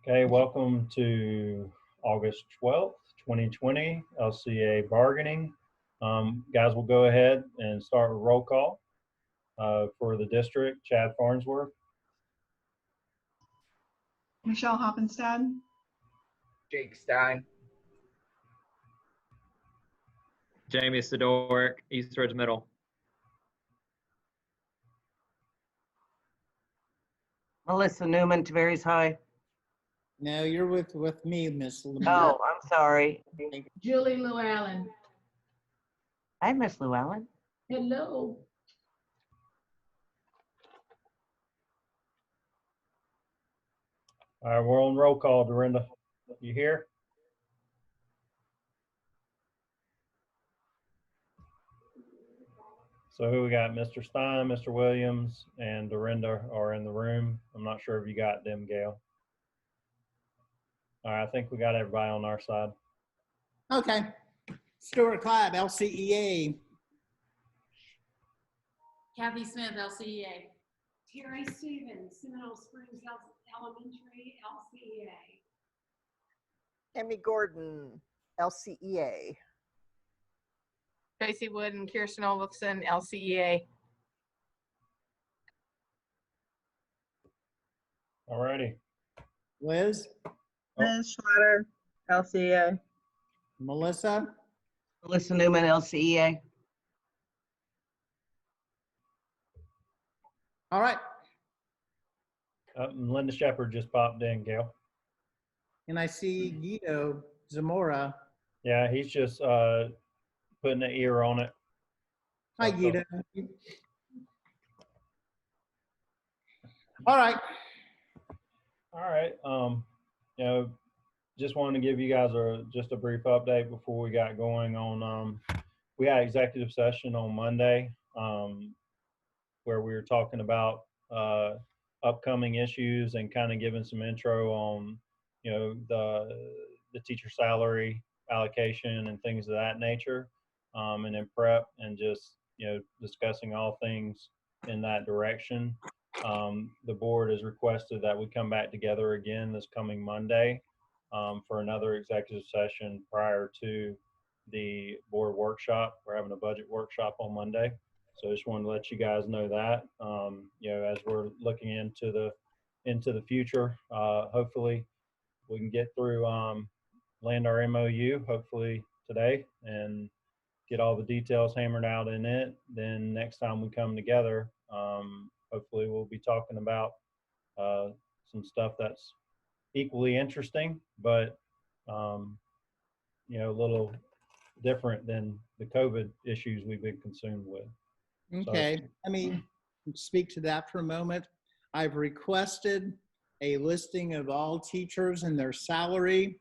Okay, welcome to August 12th, 2020, LCEA bargaining. Guys, we'll go ahead and start with roll call for the district. Chad Farnsworth. Michelle Hoppenstad. Jake Stein. Jamie Sidoric, East Ridge Middle. Melissa Newman, Tavares High. No, you're with me, Miss Lemire. Oh, I'm sorry. Julie Llewellyn. Hi, Miss Llewellyn. Hello. All right, we're on roll call. Dorinda, you here? So who we got? Mr. Stein, Mr. Williams, and Dorinda are in the room. I'm not sure if you got them, Gail. All right, I think we got everybody on our side. Okay. Stuart Clapp, LCEA. Kathy Smith, LCEA. Terry Stevens, Seminole Springs Elementary, LCEA. Emmy Gordon, LCEA. Tracy Wood and Kirsten Olafson, LCEA. All righty. Liz. Liz Schletter, LCEA. Melissa. Melissa Newman, LCEA. All right. And Linda Shepard just popped in, Gail. And I see Guido Zamora. Yeah, he's just putting an ear on it. Hi, Guido. All right. All right. You know, just wanted to give you guys just a brief update before we got going on. We had executive session on Monday where we were talking about upcoming issues and kind of giving some intro on, you know, the teacher salary allocation and things of that nature, and in prep and just, you know, discussing all things in that direction. The board has requested that we come back together again this coming Monday for another executive session prior to the board workshop. We're having a budget workshop on Monday. So I just wanted to let you guys know that, you know, as we're looking into the future, hopefully we can get through, land our MOU, hopefully today, and get all the details hammered out in it. Then next time we come together, hopefully we'll be talking about some stuff that's equally interesting, but you know, a little different than the COVID issues we've been consumed with. Okay. Let me speak to that for a moment. I've requested a listing of all teachers and their salary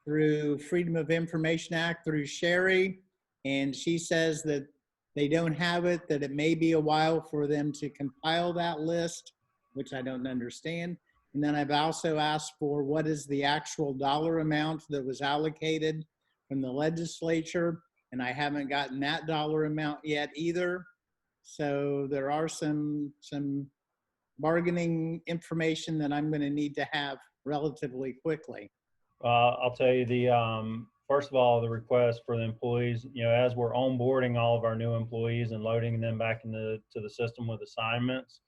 through Freedom of Information Act through Sherry. And she says that they don't have it, that it may be a while for them to compile that list, which I don't understand. And then I've also asked for what is the actual dollar amount that was allocated from the legislature, and I haven't gotten that dollar amount yet either. So there are some bargaining information that I'm going to need to have relatively quickly. I'll tell you first of all, the request for the employees, you know, as we're onboarding all of our new employees and loading them back into the system with assignments,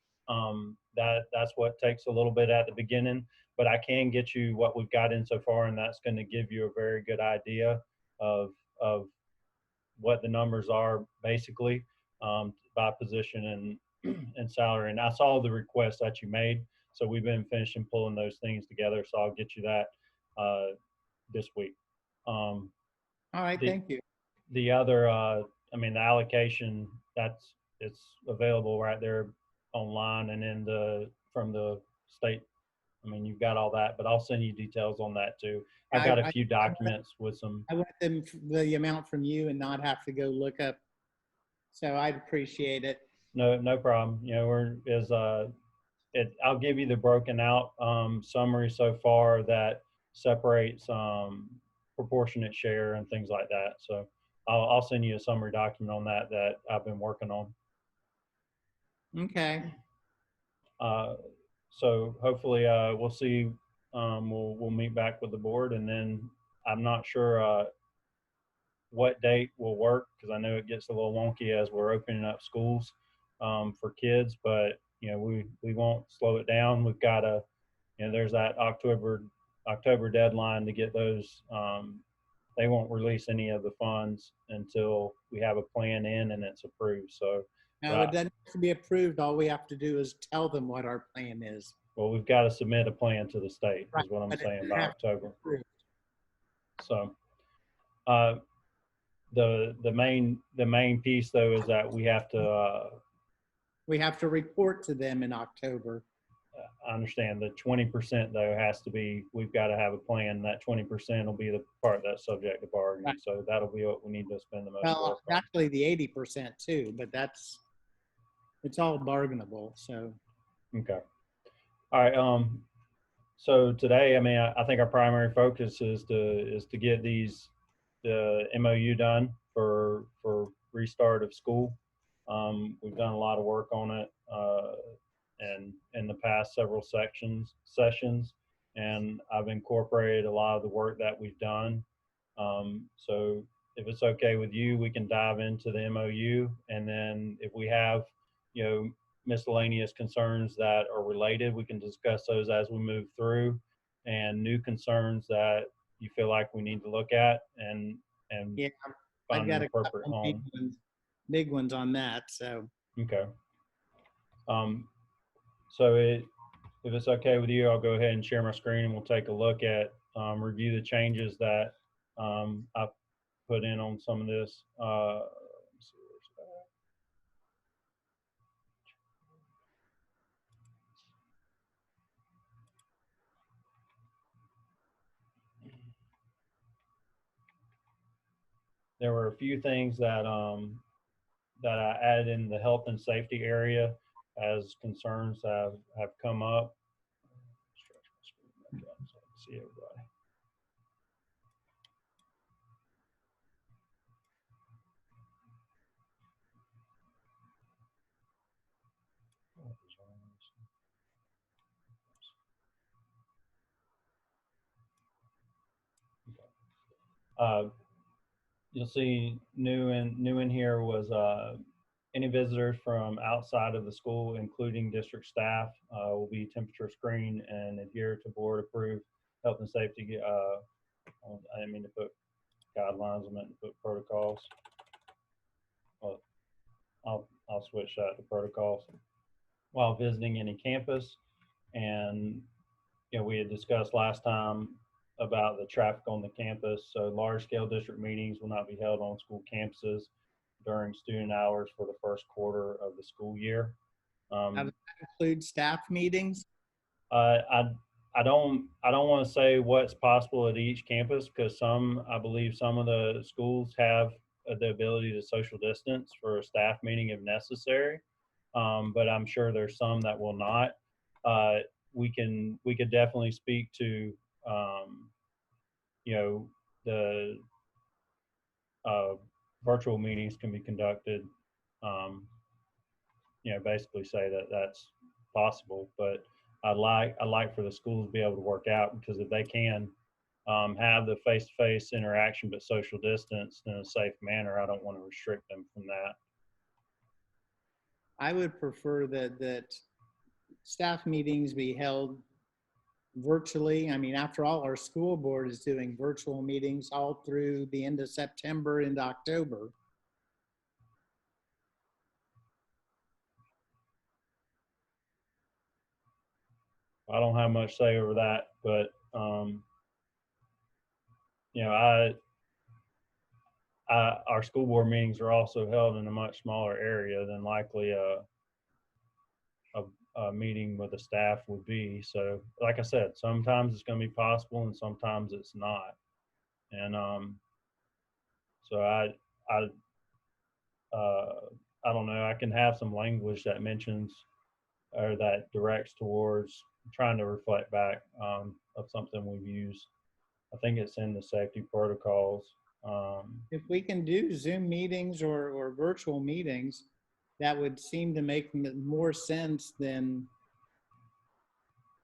that's what takes a little bit at the beginning, but I can get you what we've got in so far, and that's going to give you a very good idea of what the numbers are basically by position and salary. And I saw the request that you made, so we've been finishing pulling those things together, so I'll get you that this week. All right, thank you. The other, I mean, the allocation, it's available right there online and from the state. I mean, you've got all that, but I'll send you details on that too. I've got a few documents with some. I want them the amount from you and not have to go look up. So I'd appreciate it. No problem. You know, I'll give you the broken out summary so far that separates proportionate share and things like that. So I'll send you a summary document on that I've been working on. Okay. So hopefully we'll see we'll meet back with the board, and then I'm not sure what date will work, because I know it gets a little wonky as we're opening up schools for kids, but we won't slow it down. We've got to, there's that October deadline to get those. They won't release any of the funds until we have a plan in and it's approved. So, No, it doesn't have to be approved. All we have to do is tell them what our plan is. well, we've got to submit a plan to the state, Right, is what I'm but it saying doesn't by have to be October. approved. So, the main piece though is that we have to. We have to report to them in October. I understand the 20% though has to be. We've got to have a plan. That 20% will be the part that's subject to bargaining. Right. So that'll be what we need to spend the most Well, work on. actually the 80% too, but it's all bargainable. So Okay. All right. So today, I mean, I think our primary focus is to get the MOU done for restart of school. We've done a lot of work on it, and in the past several sessions, and I've incorporated a lot of the work that we've done. So if it's okay with you, we can dive into the MOU, and then if we have, miscellaneous concerns that are related, we can discuss those as we move through, and new concerns that you feel like we need to look at and yeah, find I've got an a appropriate couple home. big ones on that. So Okay. So if it's okay with you, I'll go ahead and share my screen and we'll take a look at, review the changes that I put in on some of this. Let's see, where's that? There were a few things that I added in the health and safety area as concerns have come up. Stretch my screen back up so I can see everybody. You'll see new in here was any visitors from outside of the school, including district staff, will be temperature screened and adhere to board approved health and safety. I didn't mean to put guidelines, I meant to put protocols. Well, I'll switch that to protocols while visiting any campus. And we had discussed last time about the traffic on the campus. So large scale district meetings will not be held on school campuses during student hours for the first quarter of the school year. does that include staff meetings? I don't want to say what's possible at each campus, because I believe some of the schools have the ability to social distance for a staff meeting if necessary. But I'm sure there's some that will not. We could definitely speak to, the virtual meetings can be conducted, basically say that that's possible, but I'd like for the schools to be able to work out, because if they can have the face-to-face interaction but social distance in a safe manner, I don't want to restrict them from that. I would prefer that staff meetings be held virtually. I mean, after all, our school board is doing virtual meetings all through the end of September into October. I don't have much say over that, but our school board meetings are also held in a much smaller area than likely a meeting with the staff would be. So like I said, sometimes it's going to be possible and sometimes it's not. And so I don't know, I can have some language that mentions or that directs towards trying to reflect back of something we've used. I think it's in the safety protocols. If we can do Zoom meetings or virtual meetings, that would seem to make more sense than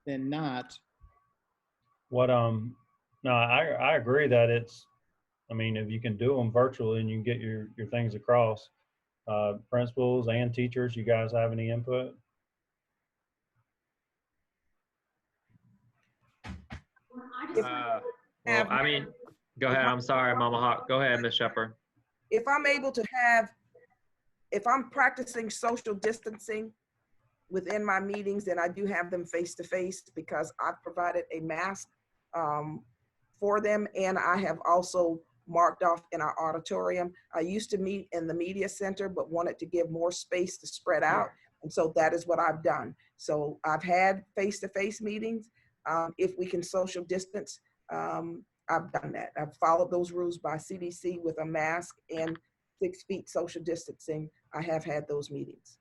not. What, no, I agree that it's, I mean, if you can do them virtually and you can get your things across, principals and teachers, you guys have any input? I just Well, I mean, go ahead. I'm sorry, Mama Hawk. Go ahead, Miss Shepherd. If I'm able to have, if I'm practicing social distancing within my meetings, then I do have them face to face because I've provided a mask for them. And I have also marked off in our auditorium. I used to meet in the media center, but wanted to give more space to spread out. And so that is what I've done. So I've had face-to-face meetings. If we can social distance, I've done that. I've followed those rules by CDC with a mask and 6 feet social distancing. I have had those meetings.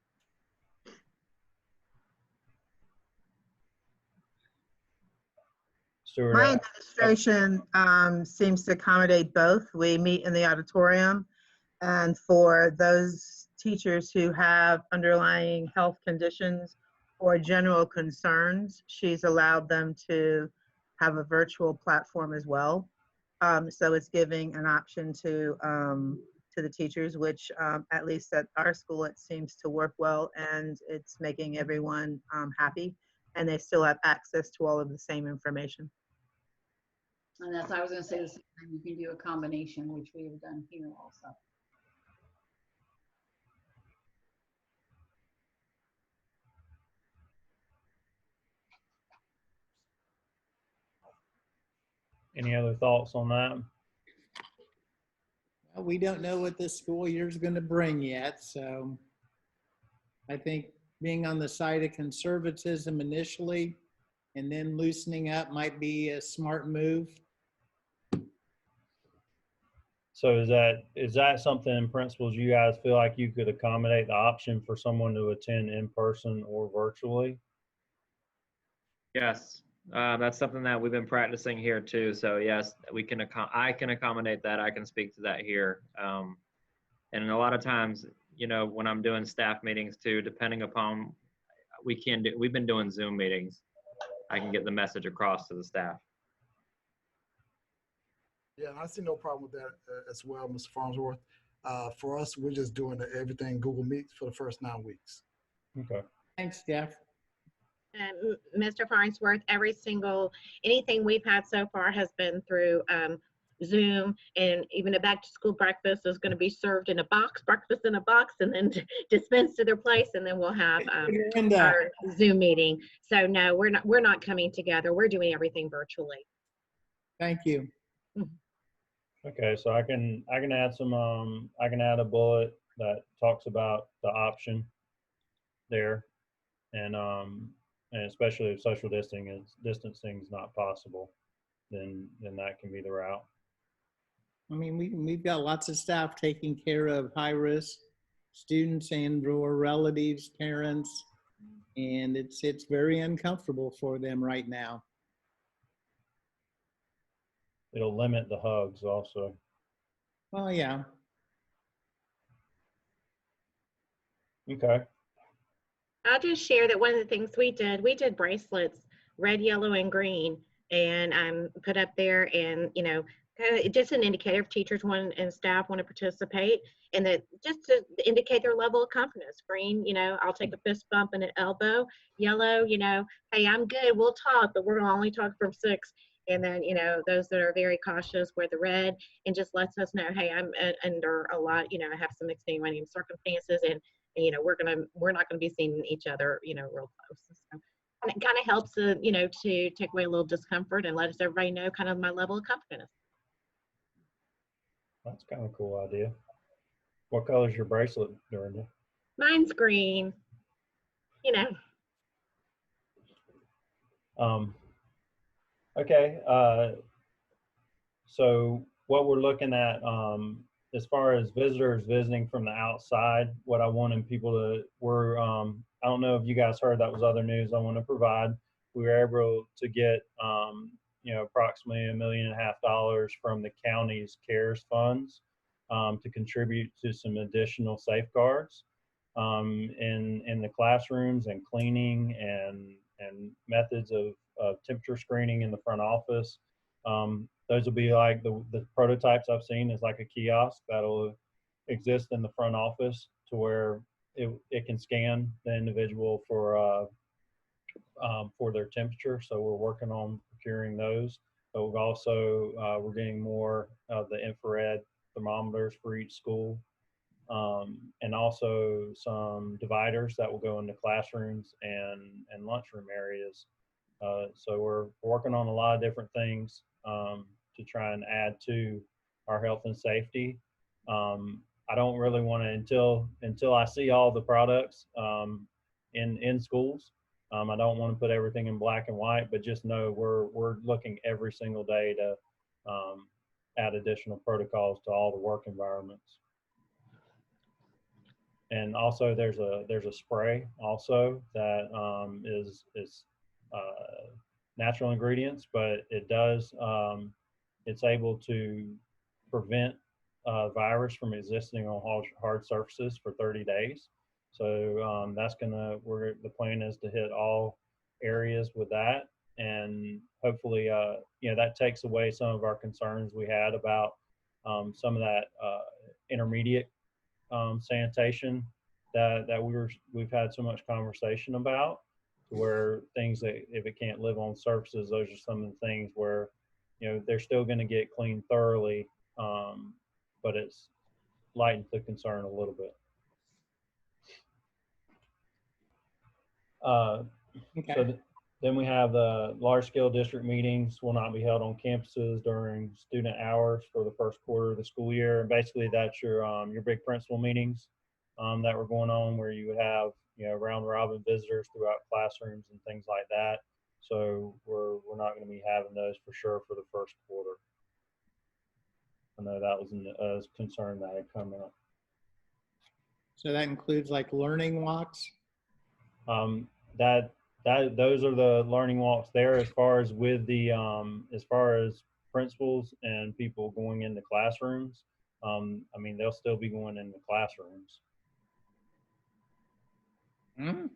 Stuart? My administration seems to accommodate both. We meet in the auditorium, and for those teachers who have underlying health conditions or general concerns, she's allowed them to have a virtual platform as well. So it's giving an option to the teachers, which at least at our school, it seems to work well, and it's making everyone happy, and they still have access to all of the same information. And that's, I was gonna say the same thing, you can do a combination, which we have done here also. Any other thoughts on that? Well, we don't know what this school year is going to bring yet, so I think being on the side of conservatism initially and then loosening up might be a smart move. So is that something, principals, you guys feel like you could accommodate the option for someone to attend in person or virtually? Yes, that's something that we've been practicing here too. So yes, we can. I can accommodate that. I can speak to that here. And a lot of times, you know, when I'm doing staff meetings too, depending upon, we've been doing Zoom meetings. I can get the message across to the staff. Yeah, and I see no problem with that as well, Mr. Farnsworth. For us, we're just doing everything Google Meet for the first 9 weeks. Okay. Thanks, Jeff. Mr. Farnsworth, anything we've had so far has been through Zoom, and even a back to school breakfast is going to be served in a box, breakfast in a box, and then dispensed to their place, and then we'll have our Zoom meeting. So no, we're not coming together. We're doing everything virtually. Thank you. Okay, so I can add some I can add a bullet that talks about the option there, and especially if social distancing is not possible, then that can be the route. I mean, we've got lots of staff taking care of high-risk students and or relatives, parents, and it's very uncomfortable for them right now. It'll limit the hugs also. Well, yeah. Okay. I'll just share that one of the things we did bracelets, red, yellow, and green, and put up there, and you know, kind of just an indicator if teachers and staff want to participate, and that just to indicate their level of confidence. Green, you know, I'll take a fist bump and an elbow. Yellow, you know, hey, I'm good, we'll talk, but we're gonna only talk from 6. And then, you know, those that are very cautious wear the red, and just lets us know, hey, I'm under a lot, you know, I have some extenuating circumstances, and you know, we're not gonna be seeing each other, you know, real close. So, and it kind of helps, you know, to take away a little discomfort and let us everybody know kind of my level of confidence. That's kind of a cool idea. What color is your bracelet, Dorinda? Mine's green, you know. Okay, so what we're looking at, as far as visitors visiting from the outside, what I wanted people to, I don't know if you guys heard, that was other news I want to provide. We were able to get, you know, approximately $1.5 million from the county's CARES funds to contribute to some additional safeguards in the classrooms and cleaning and methods of temperature screening in the front office. Those will be like the prototypes I've seen is like a kiosk that'll exist in the front office to where it can scan the individual for their temperature. So we're working on procuring those. But we've also, we're getting more of the infrared thermometers for each school. And also some dividers that will go into classrooms and lunchroom areas. So we're working on a lot of different things to try and add to our health and safety. I don't really want to until I see all the products in schools. I don't want to put everything in black and white, but just know we're looking every single day to add additional protocols to all the work environments. And also there's a spray also that is natural ingredients, but it does it's able to prevent virus from existing on hard surfaces for 30 days. So that's the plan is to hit all areas with that, and hopefully that takes away some of our concerns we had about some of that intermediate sanitation that we've had so much conversation about, to where things that if it can't live on surfaces, those are some of the things where they're still going to get cleaned thoroughly, but it's lightened the concern a little bit. Okay. So then we have the large-scale district meetings will not be held on campuses during student hours for the first quarter of the school year. And basically, that's your big principal meetings that were going on, where you would have round-robin visitors throughout classrooms and things like that. So we're not going to be having those for sure for the first quarter. I know that was a concern that had come up. So that includes like learning walks? Those are the learning walks there. As far as with the as far as principals and people going into classrooms, I mean, they'll still be going into classrooms. Mm-hmm.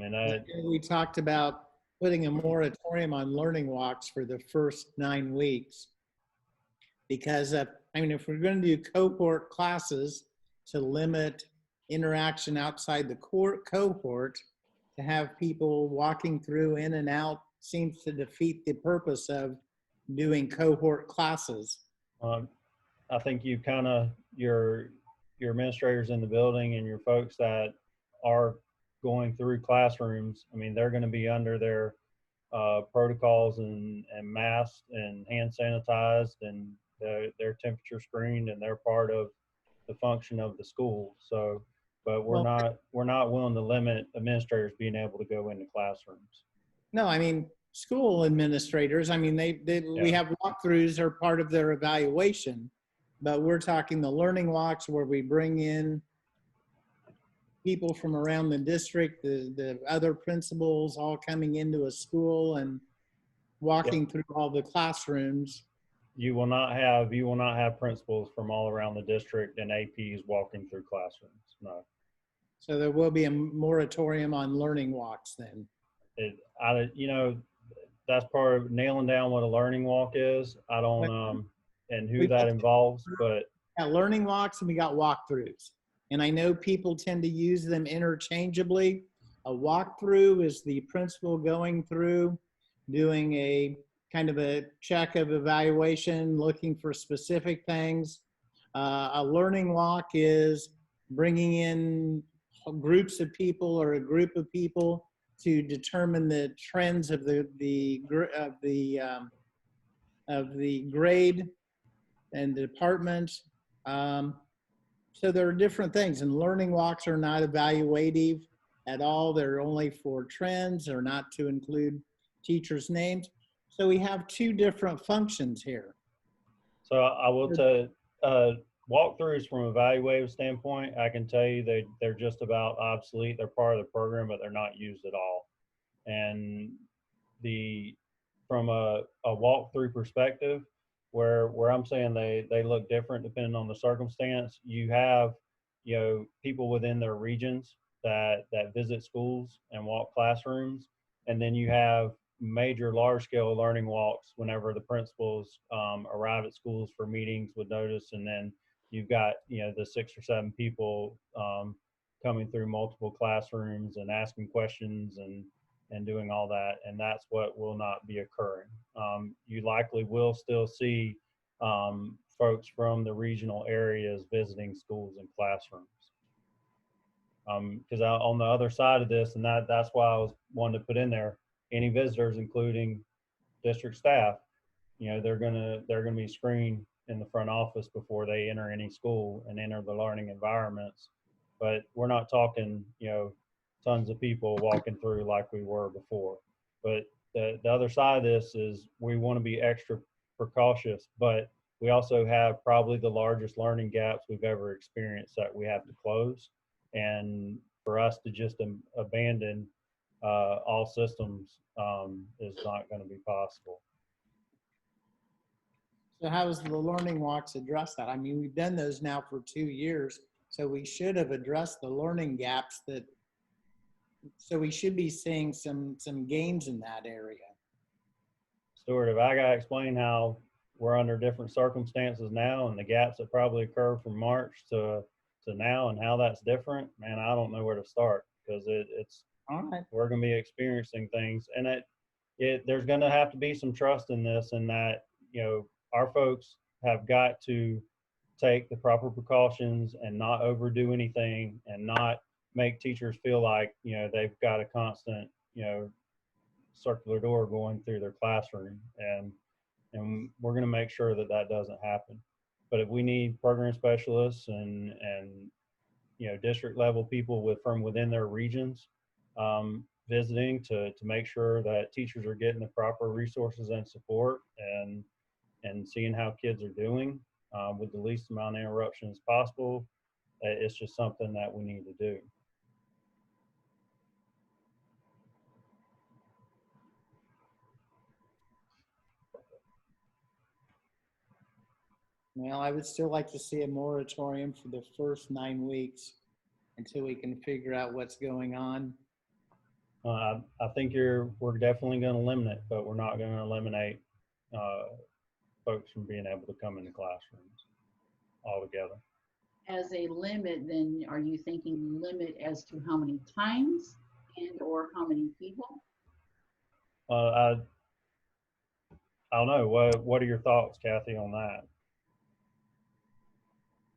I mean, we talked about putting a moratorium on learning walks for the first 9 weeks, because if we're going to do cohort classes to limit interaction outside the cohort, to have people walking through in and out seems to defeat the purpose of doing cohort classes. I think you your administrators in the building and your folks that are going through classrooms, I mean, they're going to be under their protocols and masked and hand sanitized, and they're temperature screened, and they're part of the function of the school. So, but we're not willing to limit administrators being able to go into classrooms. No, I mean, school administrators, I mean, we have walkthroughs are part of their evaluation, but we're talking the learning walks where we bring in people from around the district, the other principals all coming into a school and walking through all the classrooms. You will not have principals from all around the district and APs walking through classrooms. No. So there will be a moratorium on learning walks then. That's part of nailing down what a learning walk is. I don't and who that involves, but learning walks and we got walkthroughs. And I know people tend to use them interchangeably. A walkthrough is the principal going through, doing a kind of a check of evaluation, looking for specific things. A learning walk is bringing in groups of people or a group of people to determine the trends of the grade and the department. So there are different things, and learning walks are not evaluative at all. They're only for trends, or not to include teachers' names. So we have two different functions here. So I will tell walkthroughs from an evaluative standpoint, I can tell you they're just about obsolete. They're part of the program, but they're not used at all. And from a walkthrough perspective, where I'm saying they look different depending on the circumstance, you have people within their regions that visit schools and walk classrooms. And then you have major large scale learning walks whenever the principals arrive at schools for meetings with notice. And then you've got, the 6 or 7 people coming through multiple classrooms and asking questions and doing all that. And that's what will not be occurring. You likely will still see folks from the regional areas visiting schools and classrooms. Because on the other side of this, and that's why I was wanting to put in there, any visitors, including district staff, they're gonna be screened in the front office before they enter any school and enter the learning environments. But we're not talking, tons of people walking through like we were before. But the other side of this is we want to be extra precautious, but we also have probably the largest learning gaps we've ever experienced that we have to close. And for us to just abandon all systems is not going to be possible. So how does the learning walks address that? I mean, we've done those now for 2 years, so we should have addressed the learning gaps so we should be seeing some gains in that area. Stuart, if I got to explain how we're under different circumstances now and the gaps that probably occurred from March to now and how that's different, man, I don't know where to start, because it's all right. We're going to be experiencing things, and there's going to have to be some trust in this, and that, our folks have got to take the proper precautions and not overdo anything and not make teachers feel like, they've got a constant, circular door going through their classroom. And we're going to make sure that that doesn't happen. But if we need program specialists and district level people from within their regions visiting to make sure that teachers are getting the proper resources and support and seeing how kids are doing with the least amount of interruption as possible, it's just something that we need to do. Well, I would still like to see a moratorium for the first 9 weeks until we can figure out what's going on. I think we're definitely going to limit it, but we're not going to eliminate folks from being able to come into classrooms altogether. As a limit, then are you thinking limit as to how many times and or how many people? I don't know. What are your thoughts, Kathy, on that?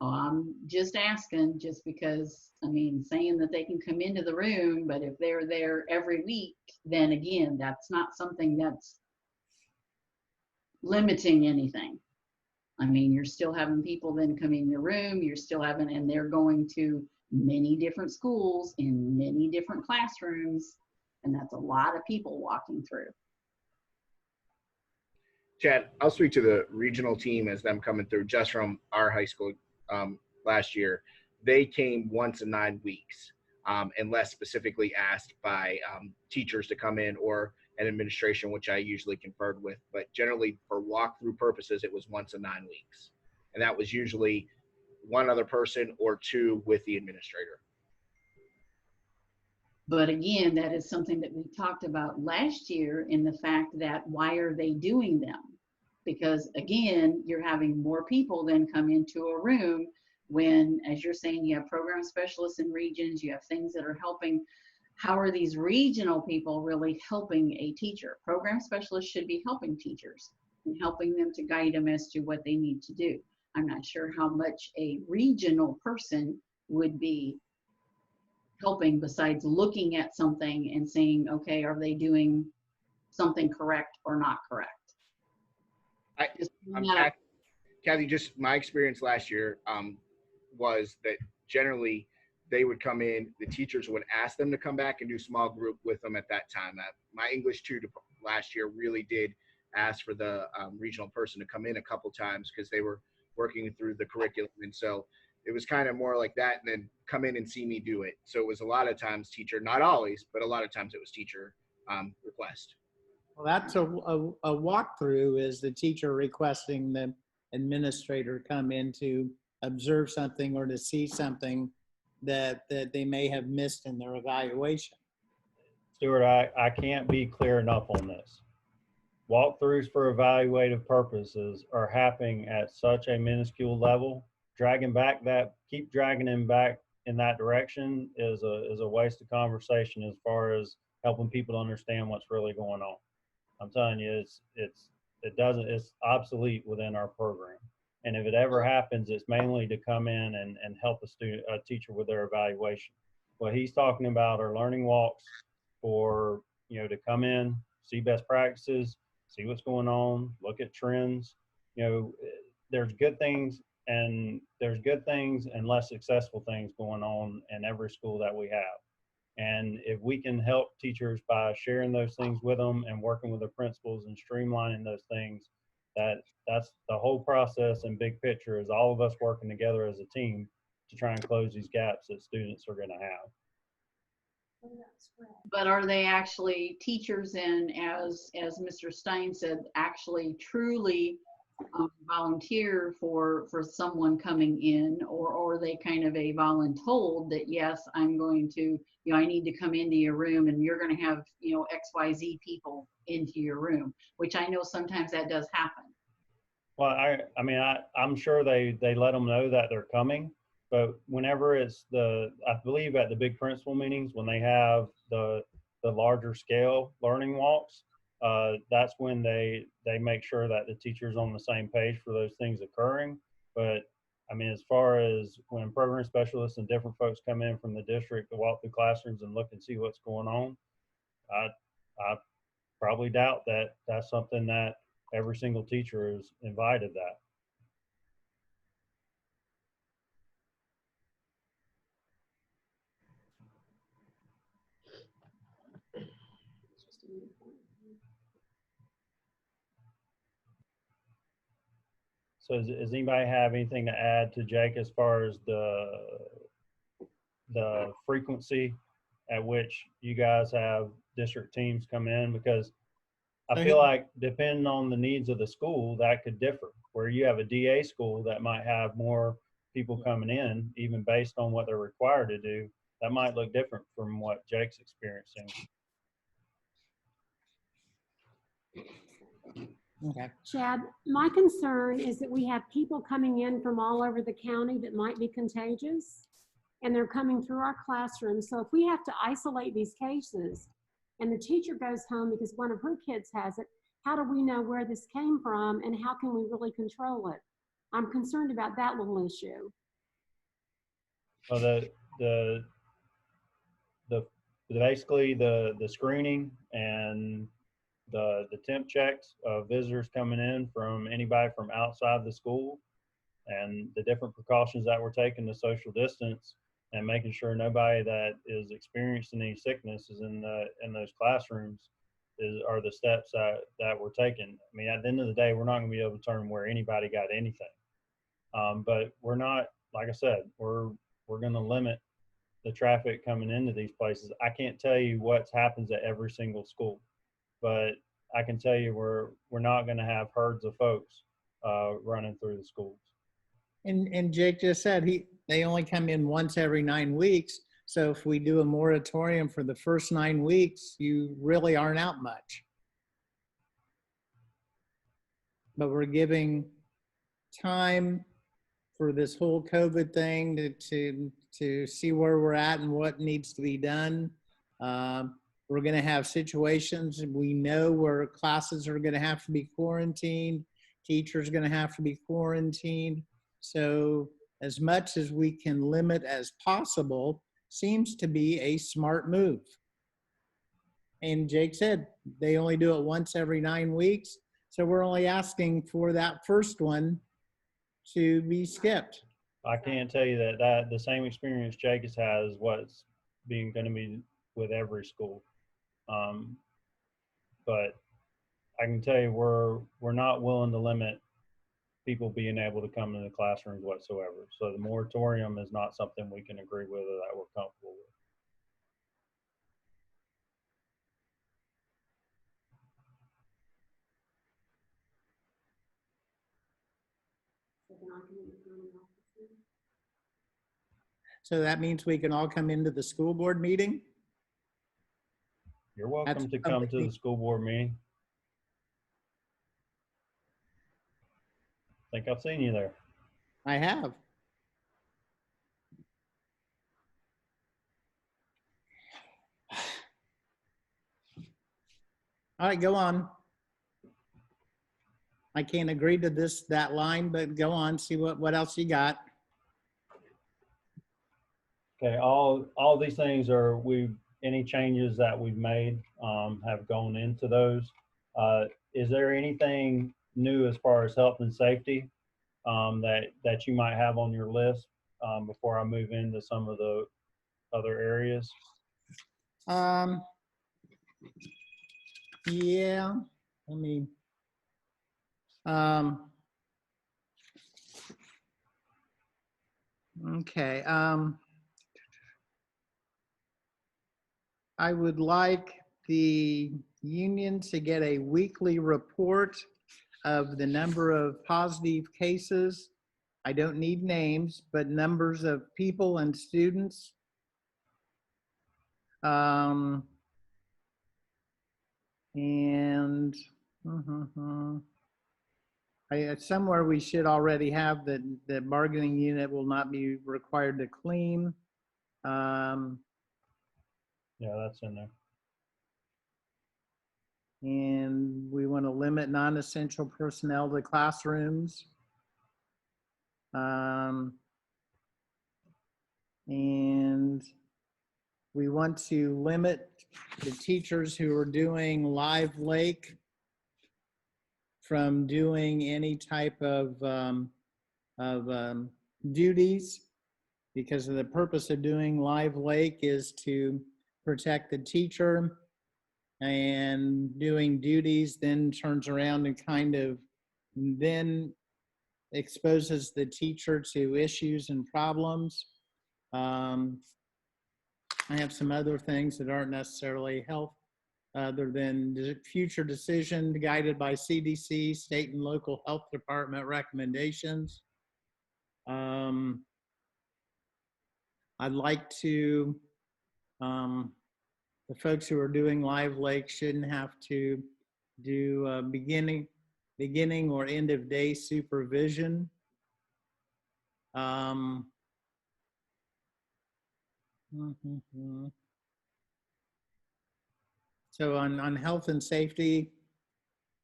I'm just asking, just because, I mean, saying that they can come into the room, but if they're there every week, then again, that's not something that's limiting anything. I mean, you're still having people then come in your room, you're still having, and they're going to many different schools in many different classrooms, and that's a lot of people walking through. Chad, I'll speak to the regional team as them coming through just from our high school last year. They came once in 9 weeks, unless specifically asked by teachers to come in or an administration, which I usually conferred with. But generally, for walkthrough purposes, it was once in 9 weeks. And that was usually one other person or 2 with the administrator. But again, that is something that we talked about last year in the fact that why are they doing them? Because again, you're having more people then come into a room when, as you're saying, you have program specialists in regions, you have things that are helping. How are these regional people really helping a teacher? Program specialists should be helping teachers and helping them to guide them as to what they need to do. I'm not sure how much a regional person would be helping besides looking at something and saying, okay, are they doing something correct or not correct? Kathy, just my experience last year was that generally they would come in, the teachers would ask them to come back and do small group with them at that time. My English tutor last year really did ask for the regional person to come in a couple times because they were working through the curriculum. And so it was kind of more like that, and then come in and see me do it. So it was a lot of times teacher, not always, but a lot of times it was teacher request. Well, that's a walkthrough is the teacher requesting the administrator come in to observe something or to see something that they may have missed in their evaluation. Stuart, I can't be clear enough on this. Walkthroughs for evaluative purposes are happening at such a minuscule level. Keep dragging them back in that direction is a waste of conversation as far as helping people understand what's really going on. I'm telling you, it's obsolete within our program. And if it ever happens, it's mainly to come in and help a teacher with their evaluation. What he's talking about are learning walks for, to come in, see best practices, see what's going on, look at trends. There's good things and less successful things going on in every school that we have. And if we can help teachers by sharing those things with them and working with the principals and streamlining those things, that's the whole process and big picture is all of us working together as a team to try and close these gaps that students are going to have. But are they actually teachers and as Mr. Stein said, actually truly volunteer for someone coming in, or are they kind of a voluntold that yes, I'm going to, I need to come into your room and you're going to have, XYZ people into your room, which I know sometimes that does happen. Well, I'm sure they let them know that they're coming, but whenever it's I believe at the big principal meetings, when they have the larger scale learning walks, that's when they make sure that the teacher's on the same page for those things occurring. But as far as when program specialists and different folks come in from the district to walk through classrooms and look and see what's going on, I probably doubt that that's something that every single teacher is invited that. So does anybody have anything to add to Jake as far as the frequency at which you guys have district teams come in? Because I feel like depending on the needs of the school, that could differ. Where you have a DA school that might have more people coming in, even based on what they're required to do, that might look different from what Jake's experiencing. Okay. Chad, my concern is that we have people coming in from all over the county that might be contagious, and they're coming through our classrooms. So if we have to isolate these cases and the teacher goes home because one of her kids has it, how do we know where this came from and how can we really control it? I'm concerned about that little issue. Well, basically the screening and the temp checks of visitors coming in from anybody from outside the school, and the different precautions that we're taking to social distance and making sure nobody that is experiencing any sickness is in those classrooms are the steps that we're taking. At the end of the day, we're not going to be able to determine where anybody got anything. But we're not, like I said, we're going to limit the traffic coming into these places. I can't tell you what happens at every single school, but I can tell you we're not going to have herds of folks running through the schools. And Jake just said they only come in once every 9 weeks. So if we do a moratorium for the first 9 weeks, you really aren't out much. But we're giving time for this whole COVID thing to see where we're at and what needs to be done. We're going to have situations we know where classes are going to have to be quarantined, teachers are going to have to be quarantined. So as much as we can limit as possible seems to be a smart move. And Jake said they only do it once every 9 weeks. So we're only asking for that first one to be skipped. I can't tell you that the same experience Jake has had is what's going to be with every school. But I can tell you we're not willing to limit people being able to come into the classrooms whatsoever. So the moratorium is not something we can agree with or that we're comfortable with. So that means we can all come into the school board meeting? You're welcome That's to come to the school board meeting. I think I've seen you there. I have. All right, go on. I can't agree to that line, but go on, see what else you got. Okay, all these things are, any changes that we've made have gone into those. Is there anything new as far as health and safety that you might have on your list before I move into some of the other areas? Yeah, I mean, okay. I would like the union to get a weekly report of the number of positive cases. I don't need names, but numbers of people and students. And somewhere we should already have that the bargaining unit will not be required to clean. Yeah, that's in there. And we want to limit non-essential personnel to classrooms. And we want to limit the teachers who are doing live lake from doing any type of duties, because of the purpose of doing live lake is to protect the teacher, and doing duties then turns around and kind of then exposes the teacher to issues and problems. I have some other things that aren't necessarily health, other than the future decision guided by CDC, state and local health department recommendations. I'd like to, the folks who are doing live lake shouldn't have to do beginning or end of day supervision. So on health and safety,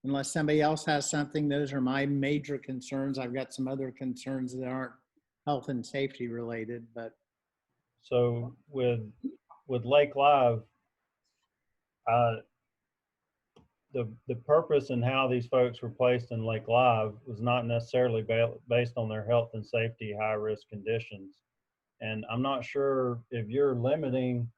unless somebody else has something, those are my major concerns. I've got some other concerns that aren't health and safety related, but. So with Lake Live, the purpose and how these folks were placed in Lake Live was not necessarily based on their health and safety high risk conditions. And I'm not sure if you're limiting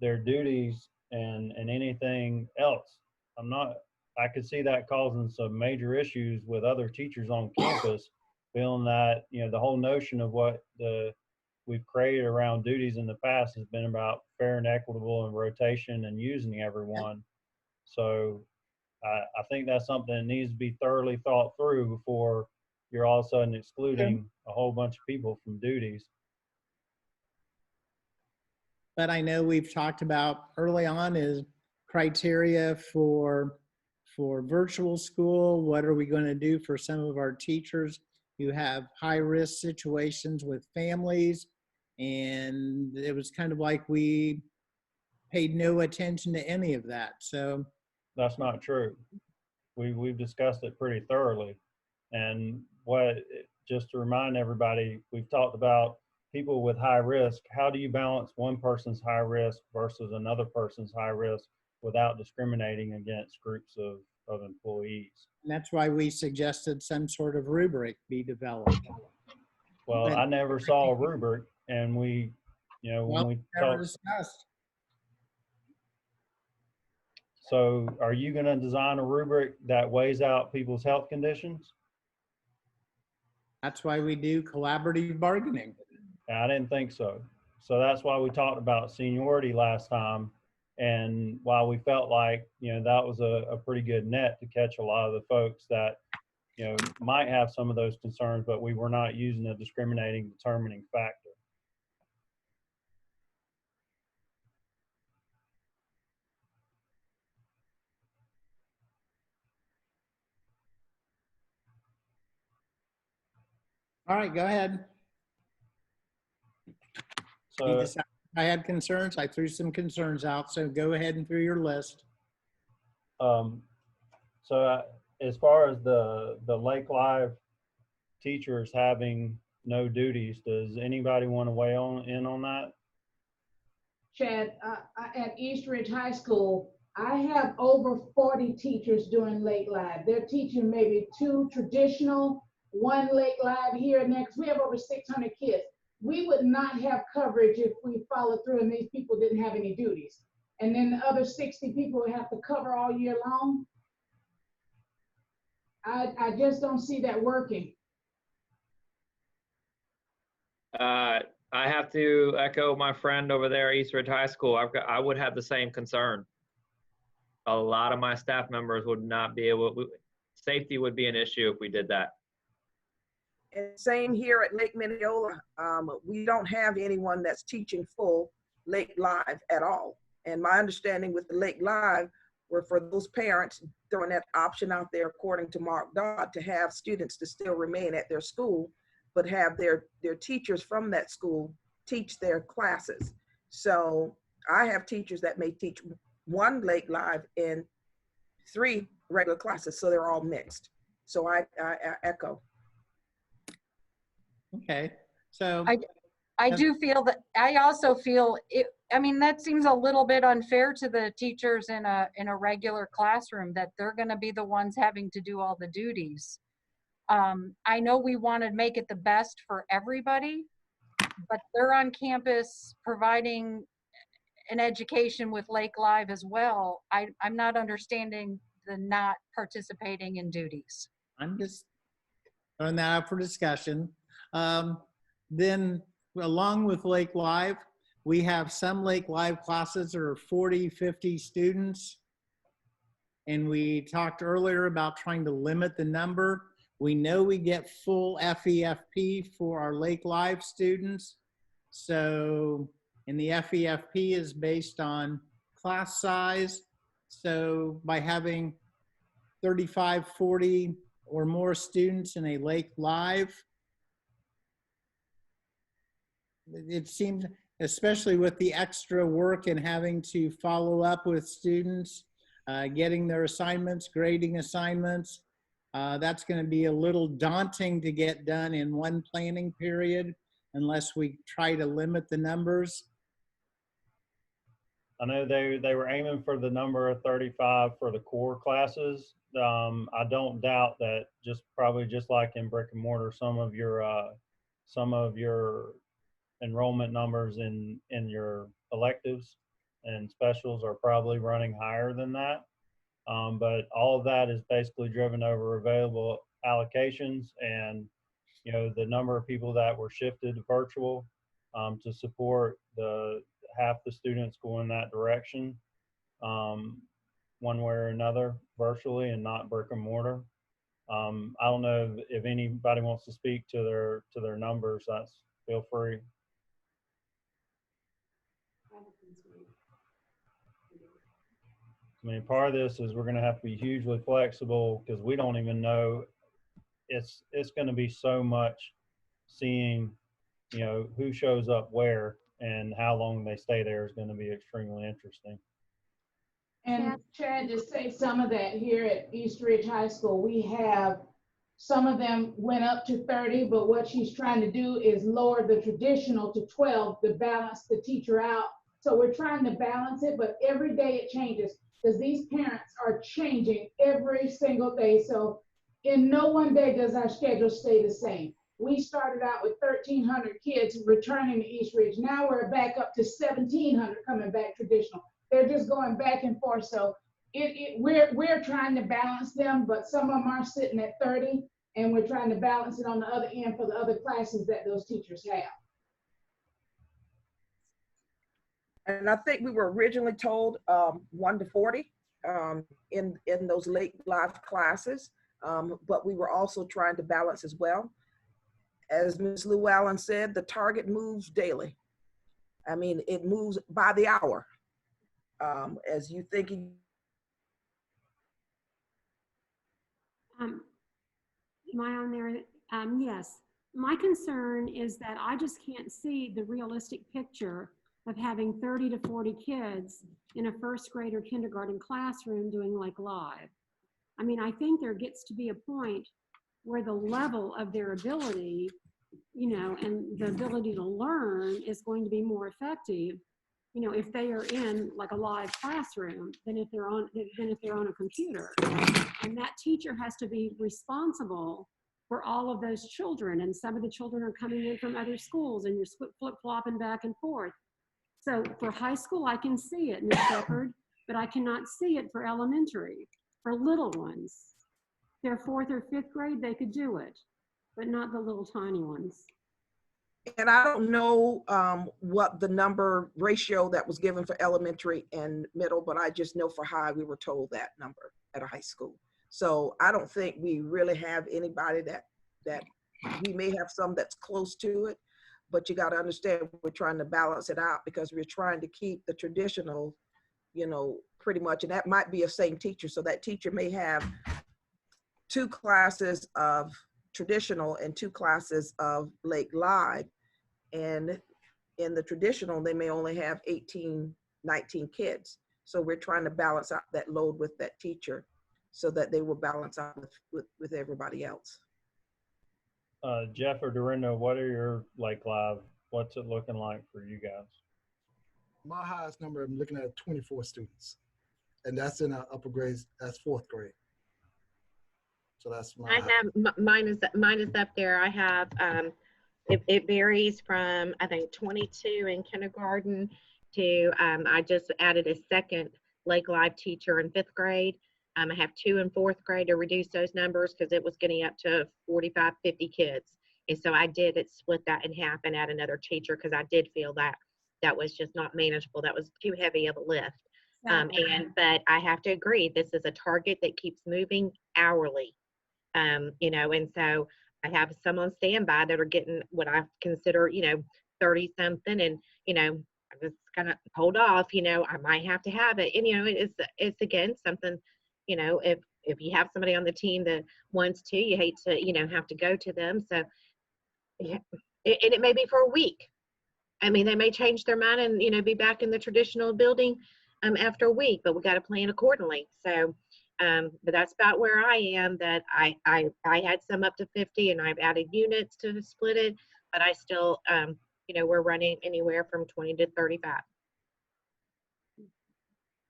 their duties and anything else. I could see that causing some major issues with other teachers on campus, feeling that, the whole notion of what we've created around duties in the past has been about fair and equitable and rotation and using everyone. So I think that's something that needs to be thoroughly thought through before you're all of a sudden excluding a whole bunch of people from duties. But I know we've talked about early on is criteria for virtual school. What are we going to do for some of our teachers who have high risk situations with families? And it was kind of like we paid no attention to any of that. So that's not true. We've discussed it pretty thoroughly. And just to remind everybody, we've talked about people with high risk. How do you balance one person's high risk versus another person's high risk without discriminating against groups of employees? And that's why we suggested some sort of rubric be developed. Well, I never saw a rubric, and when we never discussed. So are you going to design a rubric that weighs out people's health conditions? That's why we do collaborative bargaining. I didn't think so. So that's why we talked about seniority last time. And while we felt like, that was a pretty good net to catch a lot of the folks that, might have some of those concerns, but we were not using a discriminating determining factor. All right, go ahead. You So, decided I had concerns. I threw some concerns out, so go ahead and through your list. um, so as far as the Lake Live teachers having no duties, does anybody want to weigh in on that? Chad, at East Ridge High School, I have over 40 teachers doing Lake Live. They're teaching maybe 2 traditional, 1 Lake Live here and next. We have over 600 kids. We would not have coverage if we followed through and these people didn't have any duties. And then the other 60 people would have to cover all year long. I just don't see that working. I have to echo my friend over there, East Ridge High School. I would have the same concern. A lot of my staff members would not be able, safety would be an issue if we did that. And same here at Lake Minneola. We don't have anyone that's teaching full Lake Live at all. And my understanding with the Lake Live were for those parents throwing that option out there, according to Mark Dodd, to have students to still remain at their school, but have their teachers from that school teach their classes. So I have teachers that may teach 1 Lake Live in 3 regular classes, so they're all mixed. So I echo. Okay, so. I do feel that, I also feel it, I mean, that seems a little bit unfair to the teachers in a regular classroom, that they're gonna be the ones having to do all the duties. I know we want to make it the best for everybody, but they're on campus providing an education with Lake Live as well. I'm not understanding the not participating in duties. I'm just throwing that out for discussion. Then along with Lake Live, we have some Lake Live classes that are 40, 50 students. And we talked earlier about trying to limit the number. We know we get full FEFP for our Lake Live students. So, and the FEFP is based on class size. So by having 35, 40 or more students in a Lake Live, it seems, especially with the extra work and having to follow up with students, getting their assignments, grading assignments, that's going to be a little daunting to get done in one planning period unless we try to limit the numbers. I know they were aiming for the number of 35 for the core classes. I don't doubt that, probably just like in brick and mortar, some of your enrollment numbers in your electives and specials are probably running higher than that. But all of that is basically driven over available allocations and, you know, the number of people that were shifted to virtual to support half the students going that direction, one way or another, virtually and not brick and mortar. I don't know if anybody wants to speak to their numbers. Feel free. I mean, part of this is we're going to have to be hugely flexible because we don't even know. It's going to be so much seeing, you know, who shows up where and how long they stay there is going to be extremely interesting. And Chad, to say some of that here at East Ridge High School, we have some of them went up to 30, but what she's trying to do is lower the traditional to 12 to balance the teacher out. So we're trying to balance it, but every day it changes because these parents are changing every single day. So in no one day does our schedule stay the same. We started out with 1,300 kids returning to East Ridge. Now we're back up to 1,700 coming back traditional. They're just going back and forth. So we're trying to balance them, but some of them are sitting at 30, and we're trying to balance it on the other end for the other classes that those teachers have. And I think we were originally told 1 to 40 in those Lake Live classes, but we were also trying to balance as well. As Ms. Llewellyn said, the target moves daily. I mean, it moves by the hour. As you thinking. Am I on there? Yes. My concern is that I just can't see the realistic picture of having 30 to 40 kids in a first grade or kindergarten classroom doing like live. I mean, I think there gets to be a point where the level of their ability, you know, and the ability to learn is going to be more effective, you know, if they are in like a live classroom than if they're on a computer. And that teacher has to be responsible for all of those children. And some of the children are coming in from other schools and you're flip-flopping back and forth. So for high school, I can see it, Ms. Shepherd, but I cannot see it for elementary, for little ones. They're 4th or 5th grade, they could do it, but not the little tiny ones. And I don't know what the number ratio that was given for elementary and middle, but I just know for high, we were told that number at a high school. So I don't think we really have anybody that we may have some that's close to it, but you got to understand we're trying to balance it out because we're trying to keep the traditional, you know, pretty much, and that might be a same teacher. So that teacher may have 2 classes of traditional and 2 classes of Lake Live. And in the traditional, they may only have 18, 19 kids. So we're trying to balance out that load with that teacher so that they will balance out with everybody else. Jeff or Dorinda, what are your Lake Live? What's it looking like for you guys? My highest number, I'm looking at 24 students. And that's in our upper grades, that's 4th grade. So that's my I have, mine is up there. I have, it varies from, I think, 22 in kindergarten to, I just added a second Lake Live teacher in 5th grade. I have 2 in 4th grade to reduce those numbers because it was getting up to 45, 50 kids. And so I did split that in half and add another teacher because I did feel that that was just not manageable. That was too heavy of a lift. But I have to agree, this is a target that keeps moving hourly. You know, and so I have some on standby that are getting what I consider, you know, 30 something, and, you know, I'm just gonna hold off, you know, I might have to have it. And, you know, it's again, something, you know, if you have somebody on the team that wants to, you hate to, you know, have to go to them. So, yeah, and it may be for a week. I mean, they may change their mind and, you know, be back in the traditional building after a week, but we got to plan accordingly. So, but that's about where I am, that I had some up to 50 and I've added units to split it, but I still, you know, we're running anywhere from 20 to 35.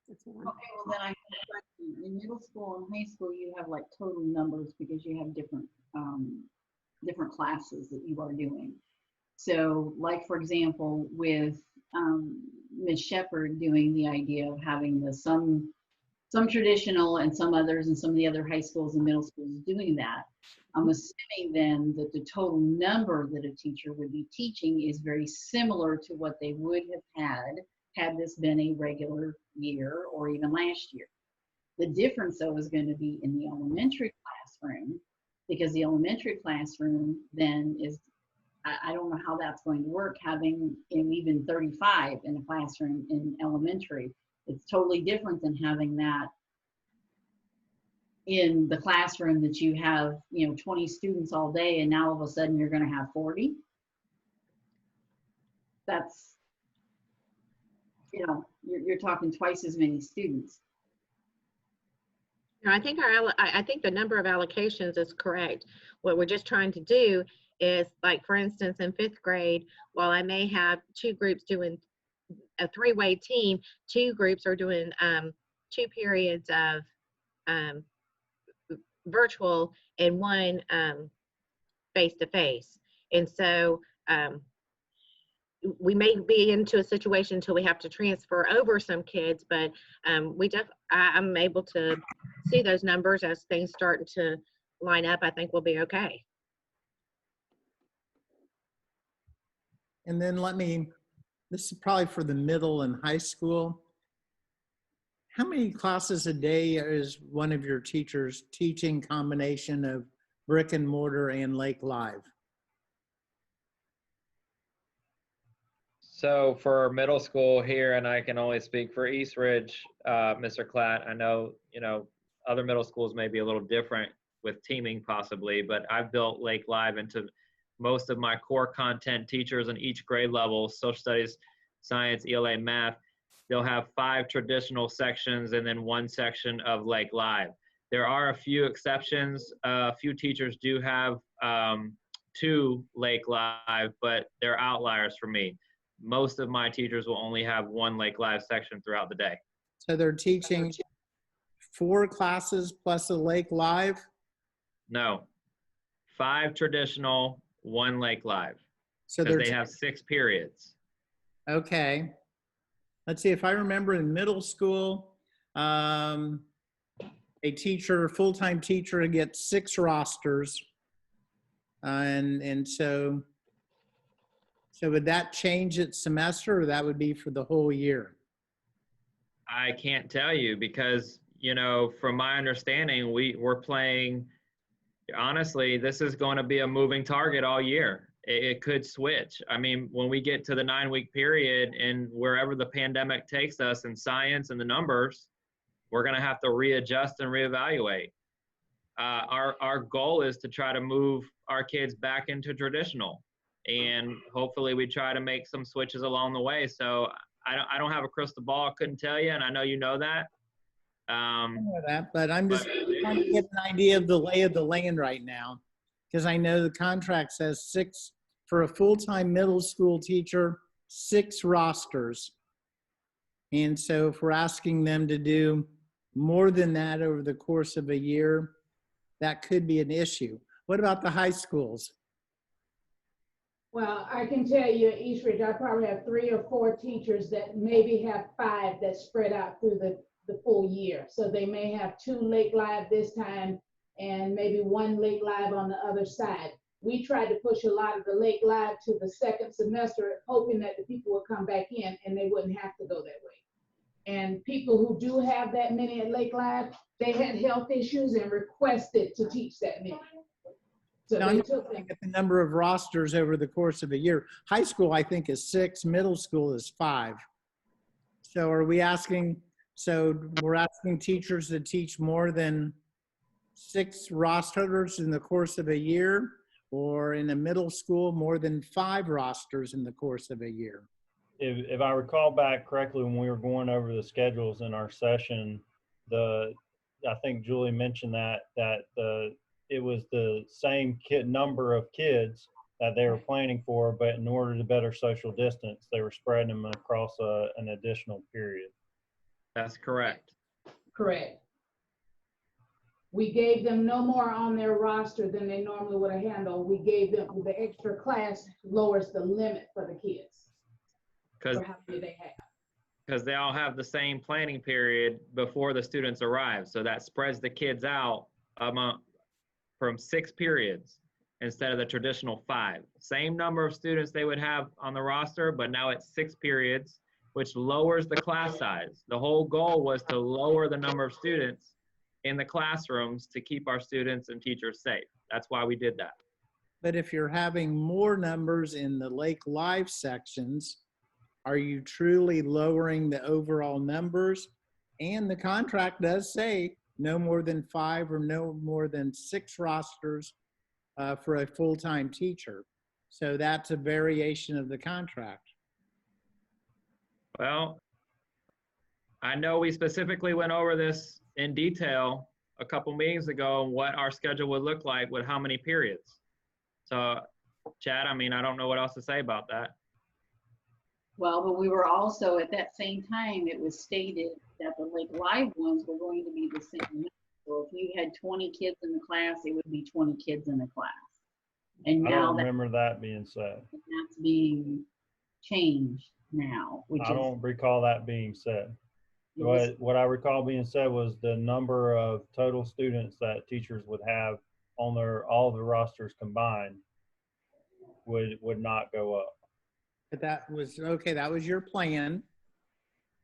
Okay, well then I have a question. In middle school and high school, you have like total numbers because you have different different classes that you are doing. So like, for example, with Ms. Shepherd doing the idea of having the some traditional and some others and some of the other high schools and middle schools doing that, I'm assuming then that the total number that a teacher would be teaching is very similar to what they would have had this been a regular year or even last year. The difference though is going to be in the elementary classroom, because the elementary classroom then is, I don't know how that's going to work, having even 35 in a classroom in elementary. It's totally different than having that in the classroom that you have, you know, 20 students all day, and now all of a sudden you're going to have 40. That's, you know, you're talking twice as many students. No, I think I think the number of allocations is correct. What we're just trying to do is, like, for instance, in 5th grade, while I may have 2 groups doing a 3-way team, 2 groups are doing 2 periods of virtual and 1 face-to-face. And so we may be into a situation until we have to transfer over some kids, but I'm able to see those numbers as things start to line up. I think we'll be okay. And then this is probably for the middle and high school. How many classes a day is one of your teachers teaching combination of brick and mortar and Lake Live? So for middle school here, and I can only speak for East Ridge, Mr. Klatt, I know, you know, other middle schools may be a little different with teaming possibly, but I've built Lake Live into most of my core content teachers in each grade level, social studies, science, ELA, math, they'll have 5 traditional sections and then 1 section of Lake Live. There are a few exceptions. A few teachers do have 2 Lake Live, but they're outliers for me. Most of my teachers will only have 1 Lake Live section throughout the day. So they're teaching 4 classes plus a Lake Live? No, 5 traditional, 1 Lake Live. So Because they're they have 6 periods. Okay. Let's see, if I remember in middle school, a teacher, full-time teacher gets 6 rosters. And so would that change its semester, or that would be for the whole year? I can't tell you because, you know, from my understanding, we're playing, honestly, this is going to be a moving target all year. It could switch. I mean, when we get to the 9-week period and wherever the pandemic takes us in science and the numbers, we're going to have to readjust and reevaluate. Our goal is to try to move our kids back into traditional, and hopefully we try to make some switches along the way. So I don't have a crystal ball. I couldn't tell you, and I know you know that. I know that, but I'm just trying to get an idea of the lay of the land right now, because I know the contract says 6 for a full-time middle school teacher, 6 rosters. And so if we're asking them to do more than that over the course of a year, that could be an issue. What about the high schools? Well, I can tell you at East Ridge, I probably have 3 or 4 teachers that maybe have 5 that spread out through the full year. So they may have 2 Lake Live this time and maybe 1 Lake Live on the other side. We tried to push a lot of the Lake Live to the second semester, hoping that the people would come back in and they wouldn't have to go that way. And people who do have that many at Lake Live, they had health issues and requested to teach that many. So Now, they I'm took looking at the number of rosters over the course of a year. High school, I think, is 6. Middle school is 5. So are we asking, so we're asking teachers to teach more than 6 rosters in the course of a year, or in a middle school, more than 5 rosters in the course of a year? If I recall back correctly, when we were going over the schedules in our session, I think Julie mentioned that it was the same number of kids that they were planning for, but in order to better social distance, they were spreading them across an additional period. That's correct. Correct. We gave them no more on their roster than they normally would have handled. We gave them the extra class lowers the limit for the kids. For how many they have. Because they all have the same planning period before the students arrive. So that spreads the kids out from 6 periods instead of the traditional 5. Same number of students they would have on the roster, but now it's 6 periods, which lowers the class size. The whole goal was to lower the number of students in the classrooms to keep our students and teachers safe. That's why we did that. But if you're having more numbers in the Lake Live sections, are you truly lowering the overall numbers? And the contract does say no more than 5 or no more than 6 rosters for a full-time teacher. So that's a variation of the contract. Well, I know we specifically went over this in detail a couple meetings ago, what our schedule would look like with how many periods. So Chad, I mean, I don't know what else to say about that. Well, but we were also, at that same time, it was stated that the Lake Live ones were going to be the same. So if you had 20 kids in the class, it would be 20 kids in the class. And I now don't remember that being said. That's being changed now, I don't recall that being said. What I recall being said was the number of total students that teachers would have on all the rosters combined would not go up. But that was, okay, that was your plan,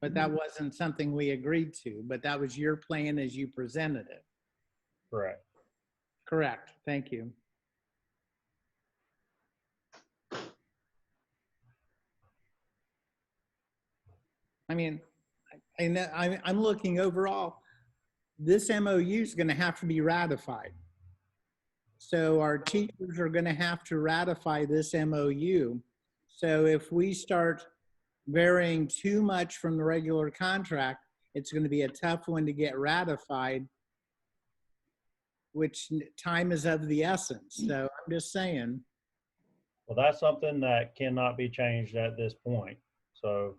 but that wasn't something we agreed to, but that was your plan as you presented it. Correct. Correct, thank you. I mean, I'm looking overall, this MOU is going to have to be ratified. So our teachers are going to have to ratify this MOU. So if we start varying too much from the regular contract, it's going to be a tough one to get ratified, which time is of the essence. So I'm just saying. Well, that's something that cannot be changed at this point. So,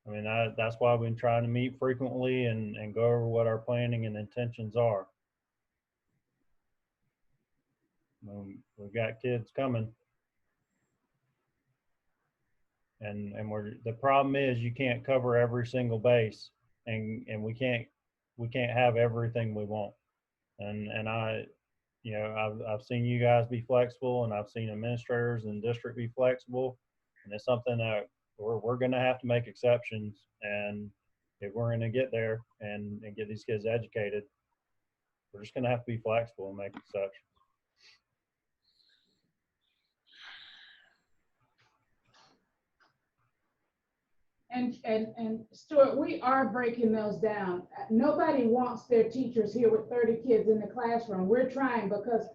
I mean, that's why we've been trying to meet frequently and go over what our planning and intentions are. We've got kids coming. And the problem is you can't cover every single base, and we can't have everything we want. And I've seen you guys be flexible, and I've seen administrators in the district be flexible, and it's something that we're going to have to make exceptions. And if we're going to get there and get these kids educated, we're just going to have to be flexible and make exceptions. And Stuart, we are breaking those down. Nobody wants their teachers here with 30 kids in the classroom. We're trying, because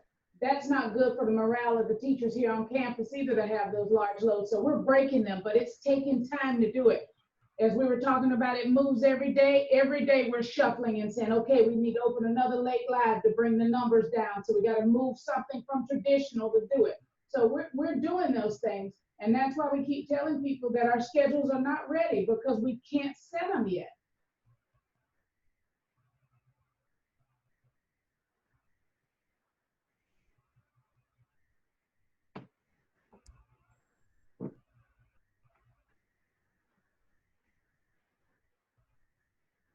that's not good for the morale of the teachers here on campus either, to have those large loads. So we're breaking them, but it's taking time to do it. As we were talking about, it moves every day. Every day we're shuffling and saying, okay, we need to open another late live to bring the numbers down. So we got to move something from traditional to do it. So we're doing those things. And that's why we keep telling people that our schedules are not ready, because we can't set them yet.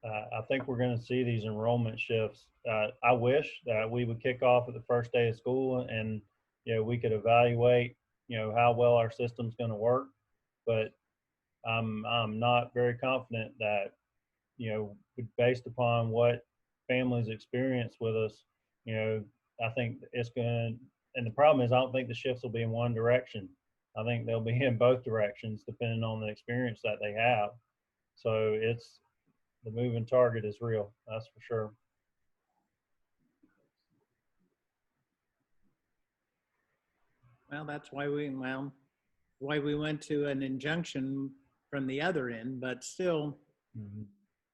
I think we're going to see these enrollment shifts. I wish that we would kick off at the first day of school, and we could evaluate how well our system's going to work. But I'm not very confident that based upon what families experience with us, I think it's going to. And the problem is, I don't think the shifts will be in one direction. I think they'll be in both directions, depending on the experience that they have. So the moving target is real, that's for sure. Well, that's why we went to an injunction from the other end, but still,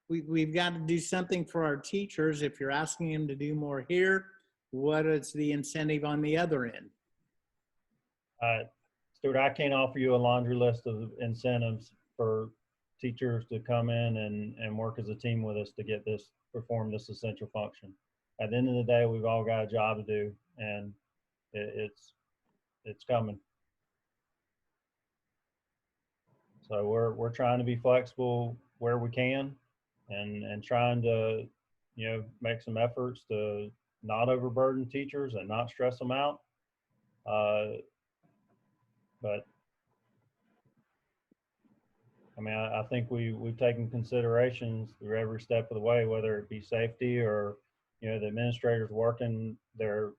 we've got to do something for our teachers. If you're asking them to do more here, what is the incentive on the other end? Stuart, I can't offer you a laundry list of incentives for teachers to come in and work as a team with us to get perform this essential function. At the end of the day, we've all got a job to do, and it's coming. So we're trying to be flexible where we can, and trying to make some efforts to not overburden teachers and not stress them out. But I mean, I think we've taken considerations through every step of the way, whether it be safety or, the administrators working their,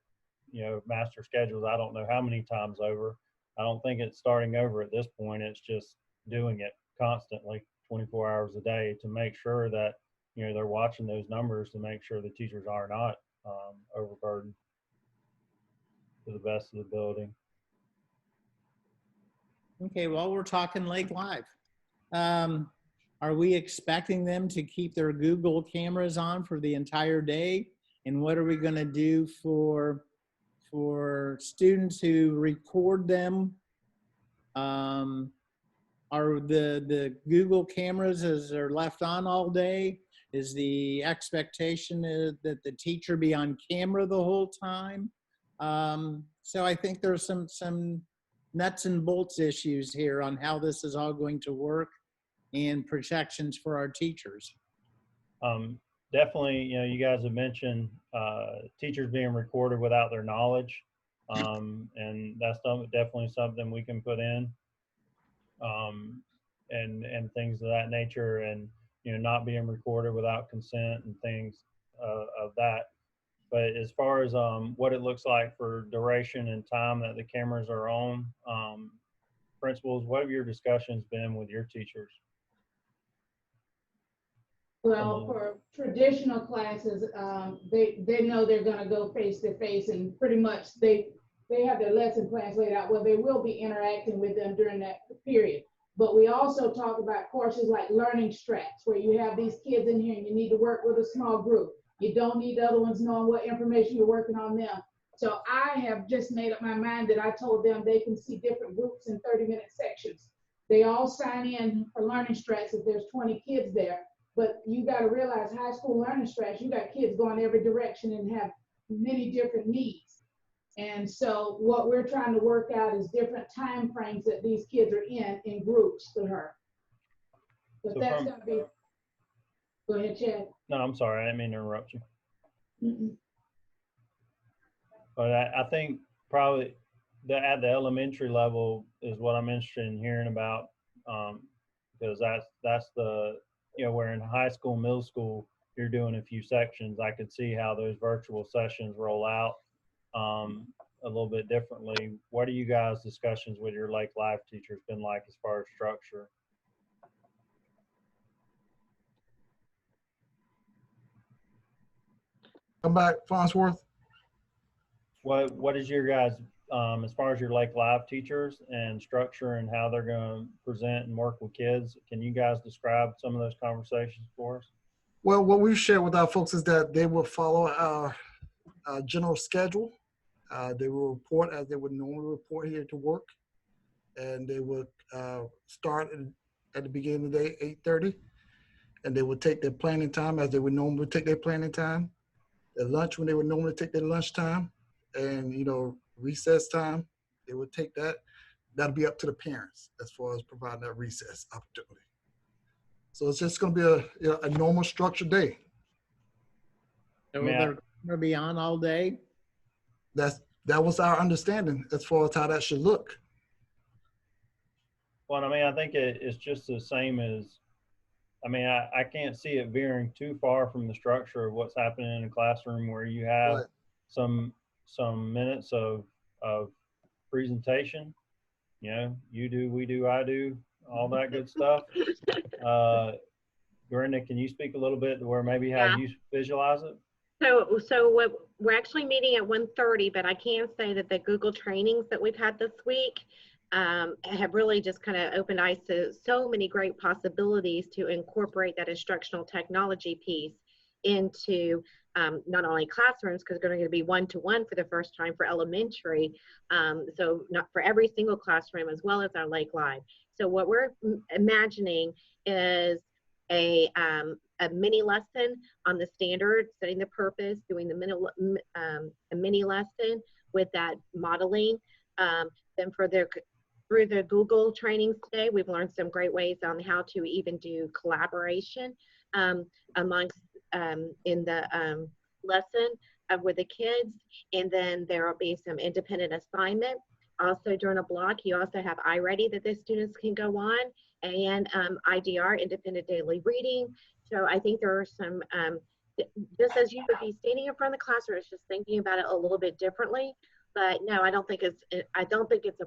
master schedules. I don't know how many times over. I don't think it's starting over at this point. It's just doing it constantly, 24 hours a day, to make sure that, they're watching those numbers to make sure the teachers are not overburdened to the best of the ability. Okay, well, we're talking Lake Live. Are we expecting them to keep their Google cameras on for the entire day? And what are we going to do for students who record them? Are the Google cameras, as they're left on all day? Is the expectation that the teacher be on camera the whole time? So I think there's some nuts and bolts issues here on how this is all going to work, and protections for our teachers. Definitely, you guys have mentioned teachers being recorded without their knowledge, and that's definitely something we can put in, and things of that nature, and not being recorded without consent and things of that. But as far as what it looks like for duration and time that the cameras are on, principals, what have your discussions been with your teachers? Well, for traditional classes, they know they're gonna go face to face, and pretty much they have their lesson plans laid out. Well, they will be interacting with them during that period. But we also talk about courses like learning strats, where you have these kids in here and you need to work with a small group. You don't need the other ones knowing what information you're working on them. So I have just made up my mind that I told them they can see different groups in 30-minute sections. They all sign in for learning strats if there's 20 kids there. But you got to realize high school learning strats, you got kids going every direction and have many different needs. And so what we're trying to work out is different time frames that these kids are in groups for her. But So that's going to be, go ahead, Chad. No, I'm sorry, I didn't mean to interrupt you. Mm-mm. But I think probably at the elementary level is what I'm interested in hearing about, because that's the, you know, where in high school, middle school, you're doing a few sections. I could see how those virtual sessions roll out a little bit differently. What are you guys' discussions with your Lake Live teachers been like as far as structure? Come back, Farnsworth. What is your guys, as far as your Lake Live teachers and structure and how they're going to present and work with kids? Can you guys describe some of those conversations for us? Well, what we've shared with our folks is that they will follow our general schedule. They will report as they would normally report here to work. And they would start at the beginning of the day, 8:30. And they would take their planning time as they would normally take their planning time. Their lunch when they would normally take their lunch time. And, you know, recess time, they would take that. That'll be up to the parents as far as providing that recess opportunity. So it's just going to be a normal structured day. So they're going to be on all day? That was our understanding as far as how that should look. Well, I mean, I think it's just the same as, I mean, I can't see it veering too far from the structure of what's happening in a classroom where you have Right. some minutes of presentation, you know, you do, we do, I do, all that good stuff. Brenda, can you speak a little bit to where maybe how you visualize it? So what we're actually meeting at 1:30, but I can say that the Google trainings that we've had this week have really just kind of opened eyes to so many great possibilities to incorporate that instructional technology piece into not only classrooms, because they're going to be one-to-one for the first time for elementary, so not for every single classroom, as well as our Lake Live. So what we're imagining is a mini lesson on the standard, setting the purpose, doing the a mini lesson with that modeling. Then through the Google trainings today, we've learned some great ways on how to even do collaboration amongst in the lesson with the kids. And then there will be some independent assignment. Also during a block, you also have iReady that the students can go on, and IDR, independent daily reading. So I think there are some, just as you would be standing in front of the classroom, it's just thinking about it a little bit differently. But no, I don't think it's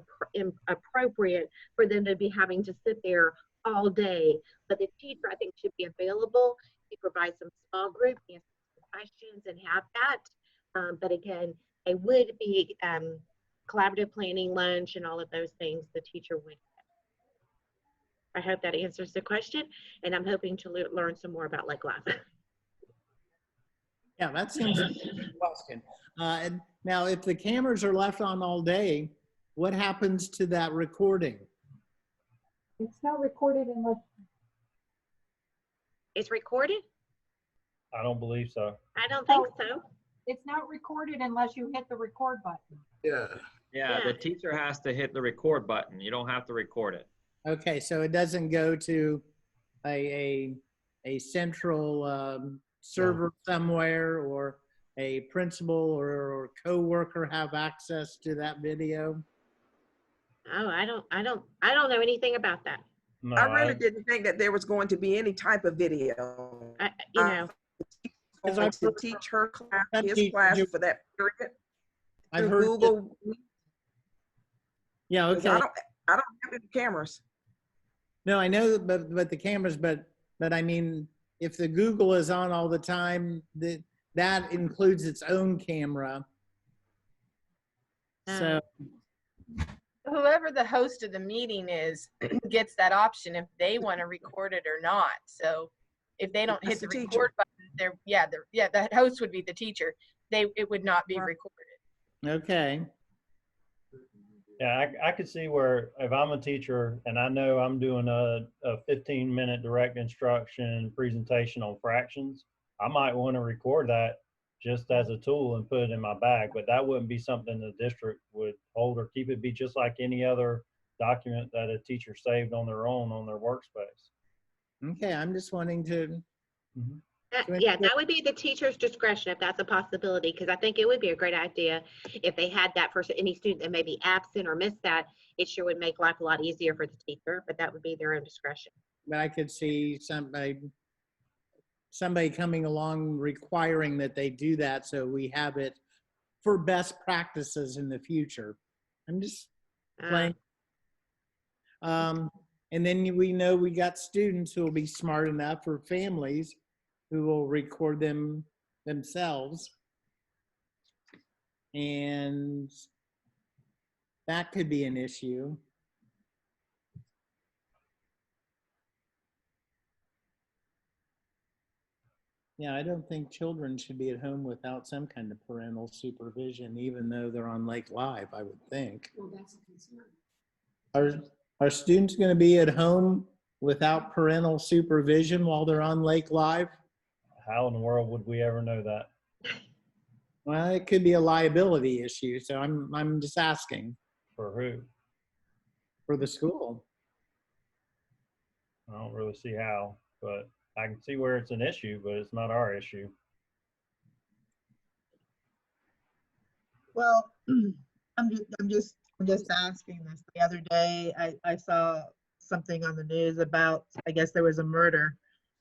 appropriate for them to be having to sit there all day. But the teacher, I think, should be available to provide some small group, answer some questions, and have that. But again, it would be collaborative planning, lunch, and all of those things the teacher would have. I hope that answers the question, and I'm hoping to learn some more about Lake Live. Yeah, that seems a good question. And now, if the cameras are left on all day, what happens to that recording? It's not recorded unless. It's recorded? I don't believe so. I don't think so. It's not recorded unless you hit the record button. Yeah, the teacher has to hit the record button. You don't have to record it. Okay, so it doesn't go to a central server somewhere, or a principal or co-worker have access to that video? Oh, I don't know anything about that. No, I really didn't think that there was going to be any type of video. You know, going to teach her class, his class for that period. I've through heard Google. Yeah, okay. I don't have any cameras. No, I know, but the cameras, but I mean, if the Google is on all the time, that includes its own camera. So Whoever the host of the meeting is gets that option if they want to record it or not. So if they don't hit the record button, that host would be the teacher. It would not be recorded. okay. Yeah, I could see where if I'm a teacher and I know I'm doing a 15-minute direct instruction presentation on fractions, I might want to record that just as a tool and put it in my bag, but that wouldn't be something the district would hold or keep. It be just like any other document that a teacher saved on their own on their workspace. Okay, I'm just wanting to. Yeah, that would be the teacher's discretion if that's a possibility, because I think it would be a great idea if they had that for any student that may be absent or missed that. It sure would make life a lot easier for the teacher, but that would be their own discretion. But I could see somebody coming along requiring that they do that, so we have it for best practices in the future. I'm just playing. And then we know we got students who will be smart enough, or families who will record them themselves. And that could be an issue. Yeah, I don't think children should be at home without some kind of parental supervision, even though they're on Lake Live, I would think. Well, that's a concern. Are students going to be at home without parental supervision while they're on Lake Live? How in the world would we ever know that? Well, it could be a liability issue, so I'm just asking. For who? For the school. I don't really see how, but I can see where it's an issue, but it's not our issue. Well, I'm just asking this. The other day, I saw something on the news about, I guess there was a murder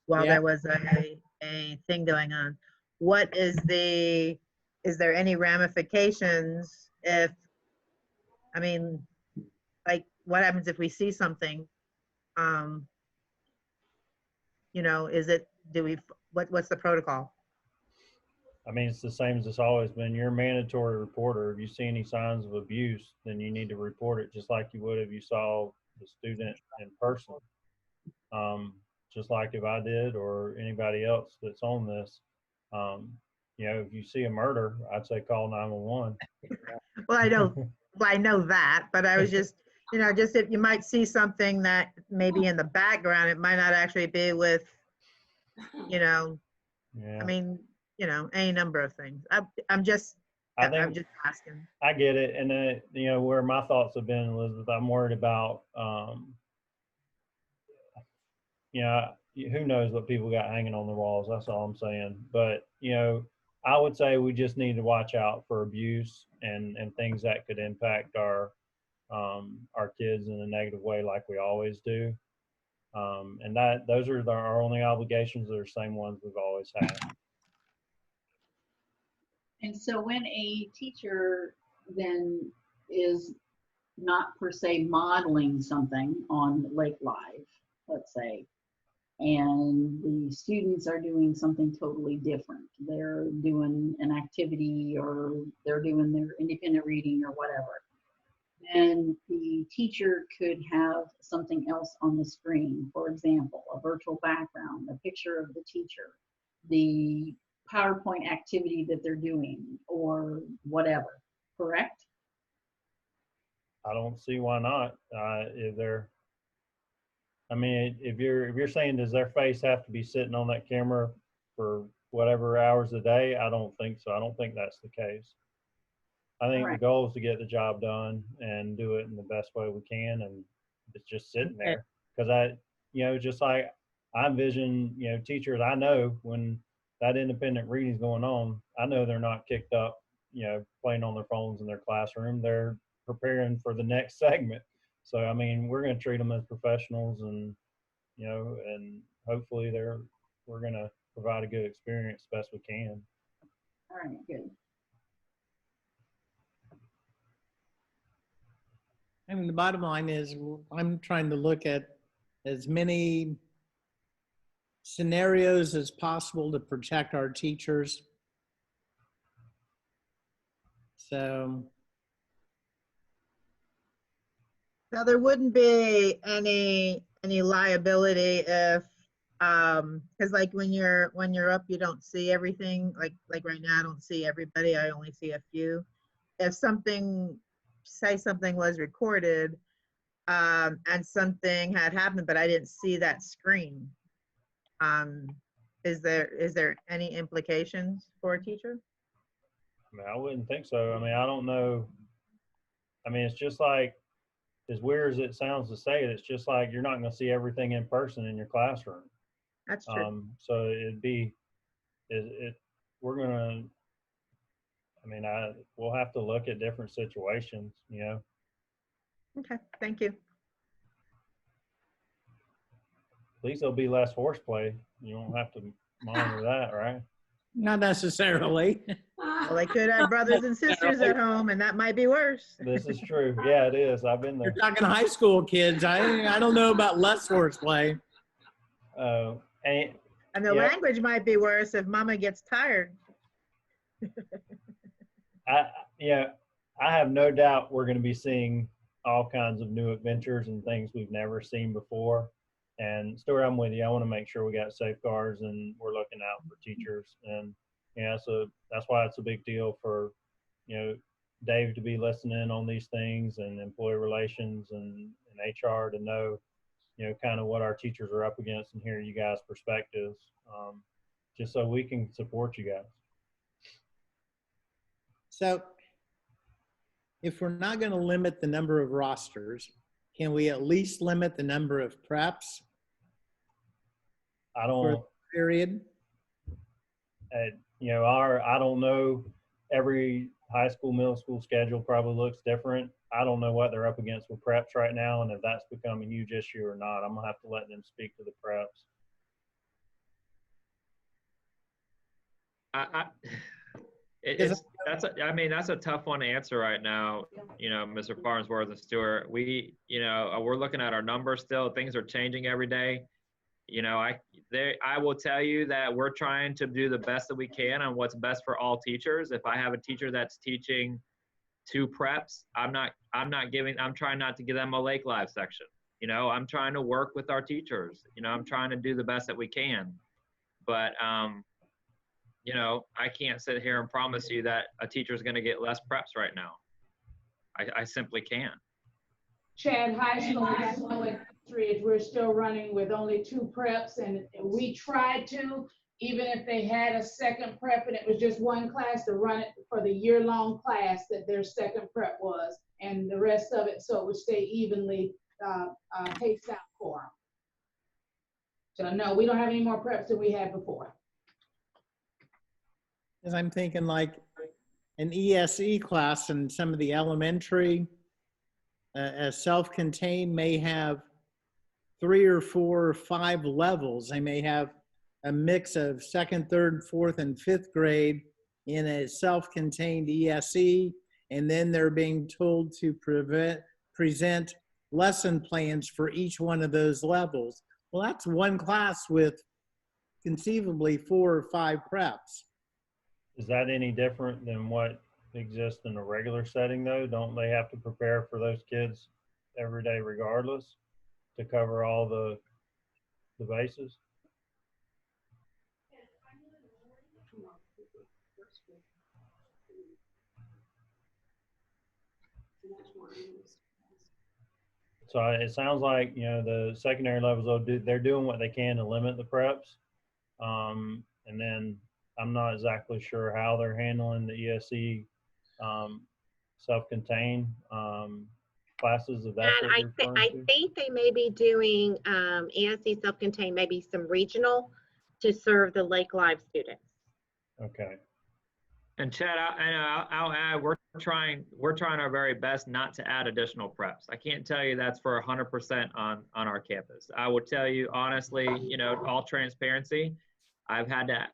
while there was a thing going on. Is there any ramifications if, I mean, like what happens if we see something? What's the protocol? I mean, it's the same as it's always been. You're a mandatory reporter. If you see any signs of abuse, then you need to report it, just like you would if you saw the student in person. Just like if I did or anybody else that's on this. If you see a murder, I'd say call 911. Well, I know that, but I was just if you might see something that maybe in the background, it might not actually be with, I mean, any number of things. I'm just asking. I get it. And, where my thoughts have been, Elizabeth, I'm worried about, who knows what people got hanging on the walls. That's all I'm saying. But, I would say we just need to watch out for abuse and things that could impact our kids in a negative way, like we always do. And those are our only obligations. Are the same ones we've always had. And so when a teacher then is not per se modeling something on Lake Live, let's say, and the students are doing something totally different. They're doing an activity or they're doing their independent reading or whatever. And the teacher could have something else on the screen, for example, a virtual background, a picture of the teacher, the PowerPoint activity that they're doing or whatever, correct? I don't see why not. If you're saying, does their face have to be sitting on that camera for whatever hours a day? I don't think so. I don't think that's the case. I think the goal is to get the job done and do it in the best way we can, and it's just sitting there. Because just like I envision, teachers, I know when that independent reading is going on, I know they're not kicked up, playing on their phones in their classroom. They're preparing for the next segment. So, I mean, we're going to treat them as professionals and, and hopefully we're going to provide a good experience best we can. All right, good. I mean, the bottom line is I'm trying to look at as many scenarios as possible to protect our teachers. So Now, there wouldn't be any liability if, because like when you're up, you don't see everything. Like right now, I don't see everybody. I only see a few. If something was recorded, and something had happened, but I didn't see that screen, is there any implications for a teacher? I mean, I wouldn't think so. I mean, I don't know. I mean, it's just like, as weird as it sounds to say it, it's just like you're not going to see everything in person in your classroom. That's true. So we're going to, I mean, we'll have to look at different situations, you know. Okay, thank you. At least there'll be less horseplay. You won't have to monitor that, right? not necessarily. Well, they could have brothers and sisters at home, and that might be worse. This is true. Yeah, it is. I've been there. You're talking high school kids. I don't know about less horseplay. And the language might be worse if mama gets tired. I have no doubt we're going to be seeing all kinds of new adventures and things we've never seen before. And Stuart, I'm with you. I want to make sure we got safeguards and we're looking out for teachers. And yeah, so that's why it's a big deal for, you know, Dave to be listening on these things, and employee relations and HR to know, you know, kind of what our teachers are up against and hear you guys' perspectives, just so we can support you guys. So if we're not going to limit the number of rosters, can we at least limit the number of preps? For the period? You know, I don't know, every high school, middle school schedule probably looks different. I don't know what they're up against with preps right now, and if that's become a huge issue or not. I'm gonna have to let them speak to the preps. That's a tough one to answer right now, you know, Mr. Farnsworth and Stewart. We're looking at our numbers still. Things are changing every day. You know, I will tell you that we're trying to do the best that we can on what's best for all teachers. If I have a teacher that's teaching 2 preps, I'm trying not to give them a Lake Live section. You know, I'm trying to work with our teachers. You know, I'm trying to do the best that we can. But, you know, I can't sit here and promise you that a teacher is going to get less preps right now. I simply can't. Chad, high school at Ridge, we're still running with only 2 preps, and we tried to, even if they had a second prep and it was just one class, to run it for the year-long class that their second prep was, and the rest of it so it would stay evenly paced out for them. So no, we don't have any more preps than we had before. Because I'm thinking like an ESE class and some of the elementary, self-contained may have 3 or 4 or 5 levels. They may have a mix of 2nd, 3rd, 4th, and 5th grade in a self-contained ESE, and then they're being told to present lesson plans for each one of those levels. Well, that's one class with conceivably 4 or 5 preps. Is that any different than what exists in a regular setting though? Don't they have to prepare for those kids every day regardless to cover all the bases? So it sounds like, you know, the secondary levels, they're doing what they can to limit the preps. And then I'm not exactly sure how they're handling the ESE self-contained classes, if that's what you're referring to. I think they may be doing ESE self-contained, maybe some regional to serve the Lake Live students. Okay. And Chad, I'll add, we're trying our very best not to add additional preps. I can't tell you that's for 100% on our campus. I will tell you honestly, you know, all transparency, I've had to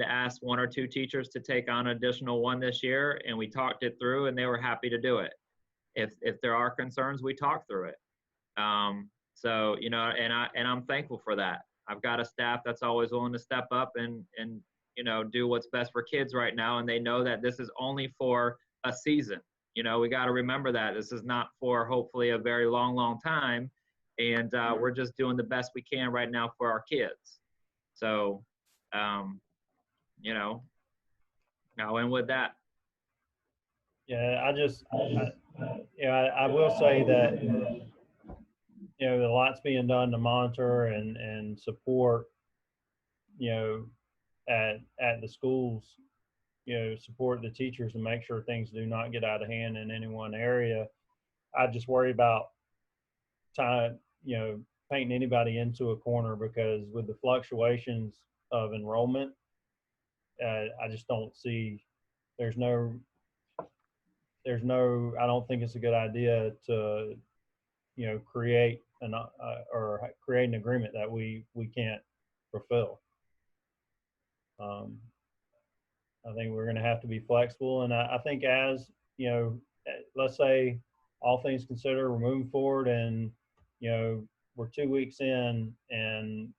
ask 1 or 2 teachers to take on an additional one this year, and we talked it through, and they were happy to do it. If there are concerns, we talk through it. So, you know, and I'm thankful for that. I've got a staff that's always willing to step up and do what's best for kids right now. And they know that this is only for a season. We got to remember that this is not for hopefully a very long, long time. And we're just doing the best we can right now for our kids. So, I'll end with that. Yeah, I will say that, a lot's being done to monitor and support, at the schools, support the teachers and make sure things do not get out of hand in any one area. I just worry about painting anybody into a corner, because with the fluctuations of enrollment, I just don't see, I don't think it's a good idea to, create create an agreement that we can't fulfill. I think we're going to have to be flexible. And I think let's say all things considered, we're moving forward and, we're 2 weeks in and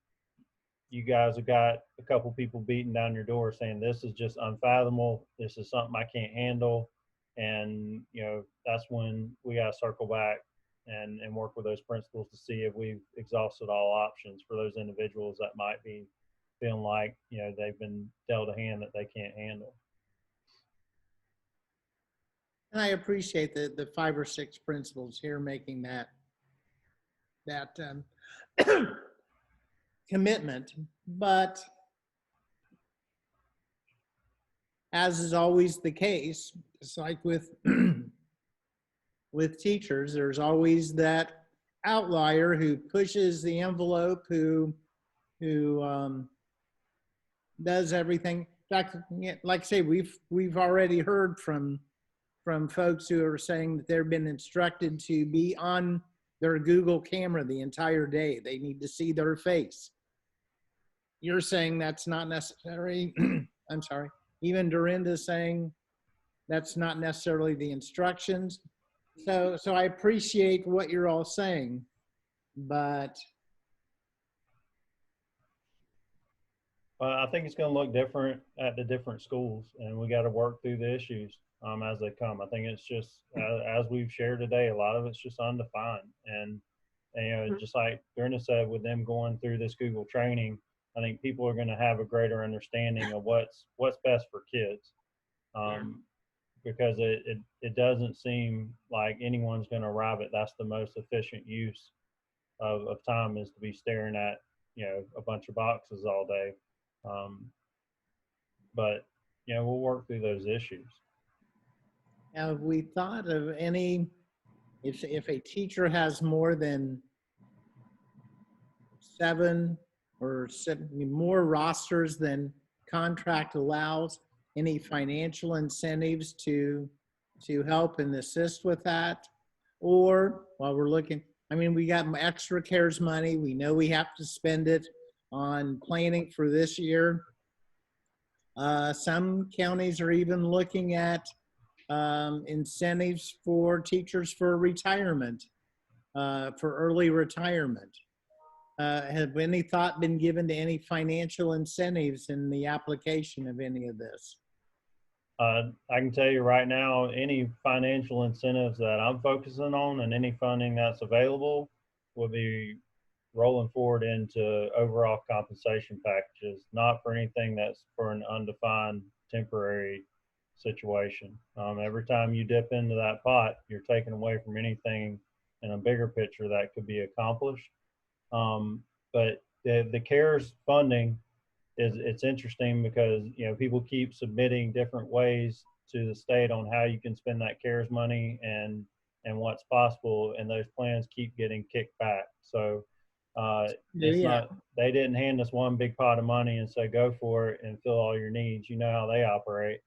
you guys have got a couple people beating down your door saying, this is just unfathomable. This is something I can't handle. And, that's when we got to circle back and work with those principals to see if we've exhausted all options for those individuals that might be feeling like, they've been dealt a hand that they can't handle. And I appreciate the 5 or 6 principals here making that commitment, but as is always the case, it's like with with teachers, there's always that outlier who pushes the envelope, who does everything. In fact, like I say, we've already heard from folks who are saying that they've been instructed to be on their Google camera the entire day. They need to see their face. You're saying that's not necessary. I'm sorry. Even Dorinda's saying that's not necessarily the instructions. So I appreciate what you're all saying, but well, I think it's going to look different at the different schools, and we got to work through the issues as they come. I think it's just, as we've shared today, a lot of it's just undefined. And just like Brenda said, with them going through this Google training, I think people are going to have a greater understanding of what's best for kids. Because it doesn't seem like anyone's going to arrive at that's the most efficient use of time, is to be staring at, a bunch of boxes all day. But, we'll work through those issues. have we thought of any, if a teacher has more than 7 or more rosters than contract allows, any financial incentives to help and assist with that? Or while we're looking, we got extra CARES money. We know we have to spend it on planning for this year. Some counties are even looking at incentives for teachers for retirement, for early retirement. Have any thought been given to any financial incentives in the application of any of this? I can tell you right now, any financial incentives that I'm focusing on and any funding that's available will be rolling forward into overall compensation packages, not for anything that's for an undefined temporary situation. Every time you dip into that pot, you're taking away from anything in a bigger picture that could be accomplished. But the CARES funding it's interesting because people keep submitting different ways to the state on how you can spend that CARES money and what's possible, and those plans keep getting kicked back. So they didn't hand us one big pot of money and say go for it and fill all your needs. You know how they operate.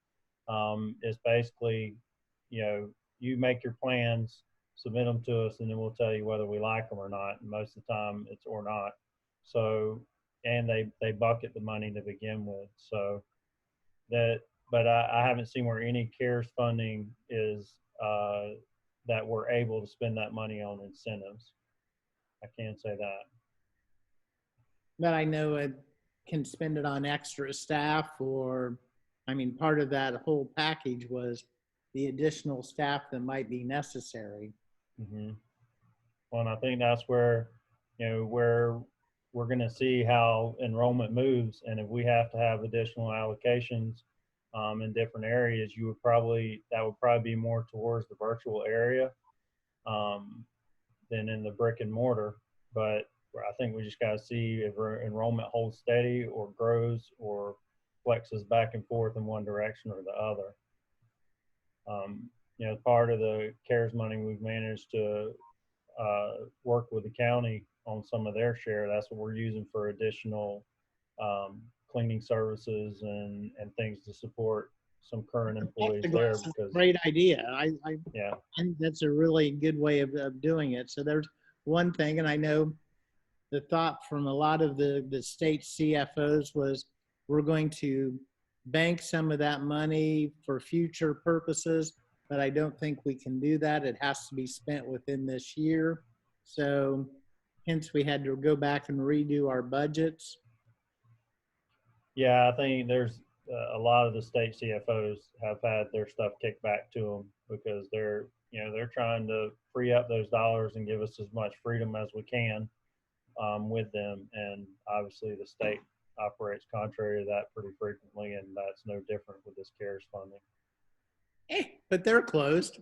It's basically you make your plans, submit them to us, and then we'll tell you whether we like them or not. And most of the time it's or not. So, and they bucket the money to begin with. So but I haven't seen where any CARES funding is that we're able to spend that money on incentives. I can say that. But I know it can spend it on extra staff or, I mean, part of that whole package was the additional staff that might be necessary. Mm-hmm. Well, and I think that's where, where we're going to see how enrollment moves. And if we have to have additional allocations in different areas, that would probably be more towards the virtual area than in the brick and mortar. But I think we just got to see if our enrollment holds steady or grows or flexes back and forth in one direction or the other. Part of the CARES money, we've managed to work with the county on some of their share. That's what we're using for additional cleaning services and things to support some current employees there. Because great idea. Yeah, I think that's a really good way of doing it. So there's one thing, and I know the thought from a lot of the state CFOs was we're going to bank some of that money for future purposes, but I don't think we can do that. It has to be spent within this year. So hence we had to go back and redo our budgets. Yeah, I think there's a lot of the state CFOs have had their stuff kicked back to them because they're trying to free up those dollars and give us as much freedom as we can with them. And obviously the state operates contrary to that pretty frequently, and that's no different with this CARES funding. But they're closed.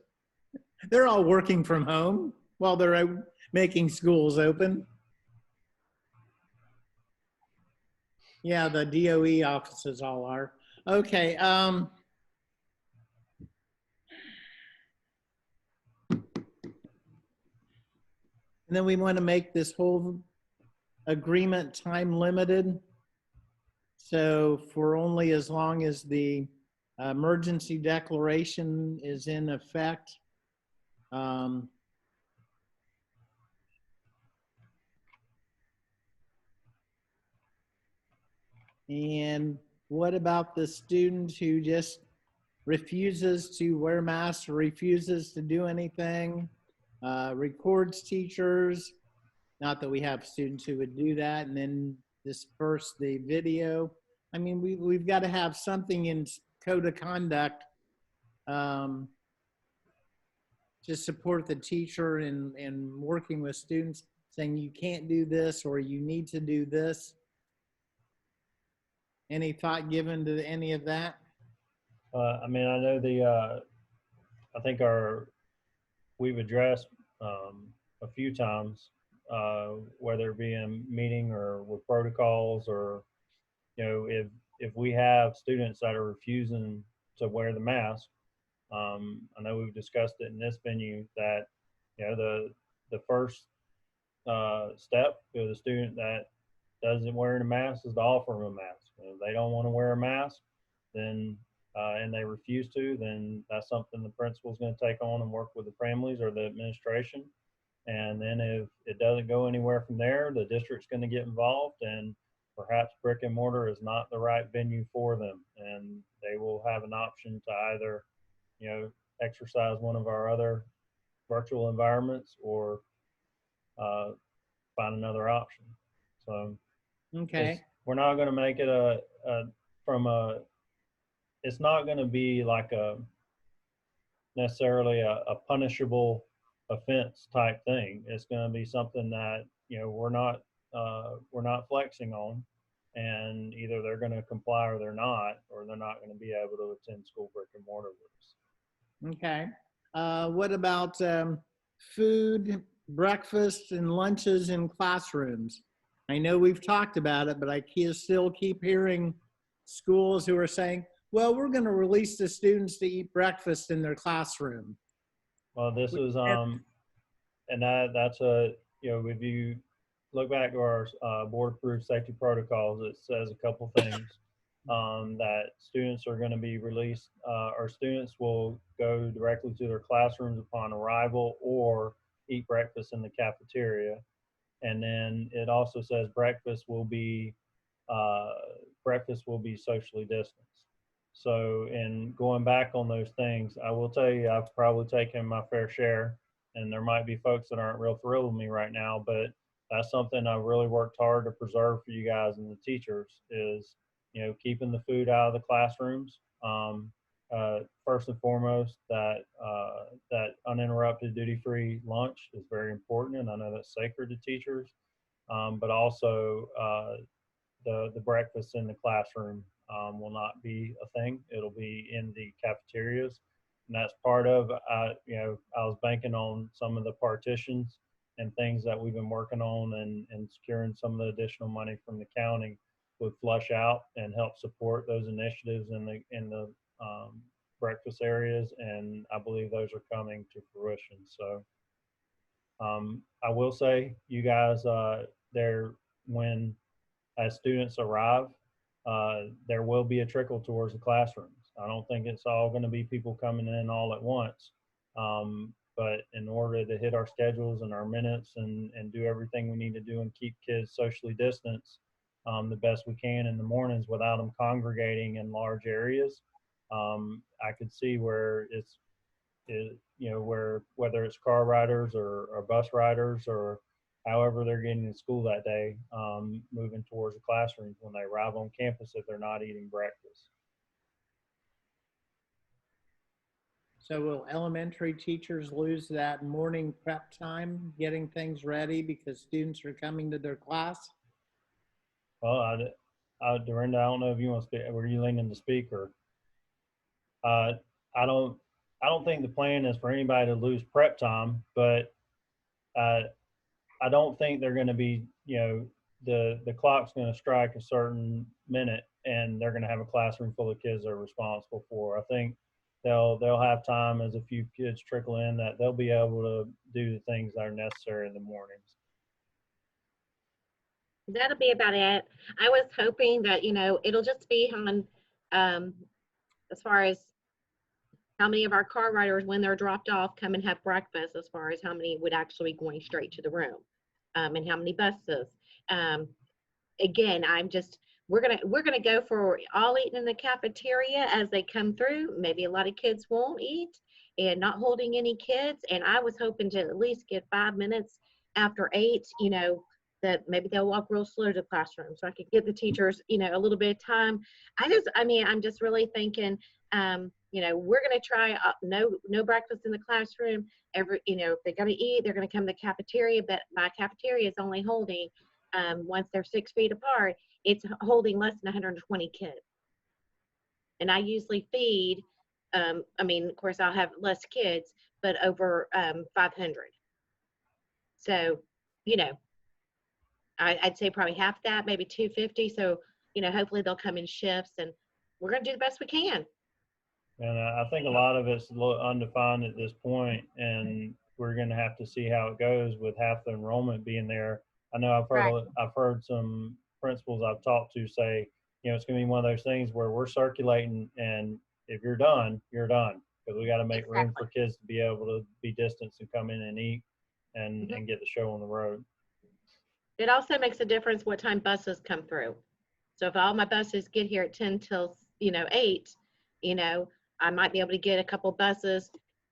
They're all working from home while they're out making schools open. Yeah, the DOE offices all are. Okay. And then we want to make this whole agreement time limited. So for only as long as the emergency declaration is in effect. And what about the student who just refuses to wear masks or refuses to do anything, records teachers? Not that we have students who would do that and then disperse the video. I mean, we've got to have something in code of conduct to support the teacher in working with students, saying you can't do this or you need to do this. Any thought given to any of that? I mean, I know I think we've addressed a few times, whether it be in meeting or with protocols, or if we have students that are refusing to wear the mask. I know we've discussed it in this venue that the first step to the student that doesn't wear a mask is to offer them a mask. If they don't want to wear a mask, then and they refuse to, then that's something the principal's going to take on and work with the families or the administration. And then if it doesn't go anywhere from there, the district's going to get involved, and perhaps brick and mortar is not the right venue for them, and they will have an option to either exercise one of our other virtual environments or find another option. So okay, we're not going to make it it's not going to be like necessarily a punishable offense type thing. It's going to be something that we're not flexing on, and either they're going to comply or they're not going to be able to attend school brick and mortar with us. Okay. What about food, breakfast, and lunches in classrooms? I know we've talked about it, but I still keep hearing schools who are saying, well, we're going to release the students to eat breakfast in their classroom. Well, this is, and that's if you look back to our board approved safety protocols, it says a couple things. That students are going to be released, or students will go directly to their classrooms upon arrival or eat breakfast in the cafeteria. And then it also says breakfast will be socially distanced. So in going back on those things, I will tell you, I've probably taken my fair share, and there might be folks that aren't real thrilled with me right now, but that's something I really worked hard to preserve for you guys and the teachers is, keeping the food out of the classrooms. First and foremost, that uninterrupted duty-free lunch is very important, and I know that's sacred to teachers. But also the breakfast in the classroom will not be a thing. It'll be in the cafeterias, and that's part of. I was banking on some of the partitions and things that we've been working on, and securing some of the additional money from the county would flush out and help support those initiatives in the breakfast areas, and I believe those are coming to fruition. So I will say, you guys, when as students arrive, there will be a trickle towards the classrooms. I don't think it's all going to be people coming in all at once. But in order to hit our schedules and our minutes and do everything we need to do and keep kids socially distanced the best we can in the mornings without them congregating in large areas, I could see where where whether it's car riders or bus riders or however they're getting to school that day, moving towards the classrooms when they arrive on campus if they're not eating breakfast. So will elementary teachers lose that morning prep time, getting things ready because students are coming to their class? Well, Dorinda, I don't know if you want to speak. Were you leaning to speak or? I don't think the plan is for anybody to lose prep time, but I don't think they're going to be, the clock's going to strike a certain minute and they're going to have a classroom full of kids they're responsible for. I think they'll have time as a few kids trickle in that they'll be able to do the things that are necessary in the mornings. That'll be about it. I was hoping that, it'll just be on, as far as how many of our car riders, when they're dropped off, come and have breakfast, as far as how many would actually be going straight to the room, and how many buses. Again, we're gonna go for all eating in the cafeteria as they come through. Maybe a lot of kids won't eat, and not holding any kids. And I was hoping to at least get 5 minutes after 8, that maybe they'll walk real slow to the classroom so I could give the teachers, a little bit of time. I'm just really thinking, we're going to try no breakfast in the classroom. If they're going to eat, they're going to come to the cafeteria, but my cafeteria is only holding, once they're 6 feet apart, it's holding less than 120 kids. And I usually feed, of course I'll have less kids, but over 500. So, I'd say probably half that, maybe 250. So, hopefully they'll come in shifts, and we're going to do the best we can. And I think a lot of it's a little undefined at this point, and we're going to have to see how it goes with half the enrollment being there. I know I've heard some principals I've talked to say, it's going to be one of those things where we're circulating, and if you're done, you're done, because we got to make room for kids to be able to be distanced and come in and eat and get the show on the road. It also makes a difference what time buses come through. So if all my buses get here at 10 till 8, I might be able to get a couple buses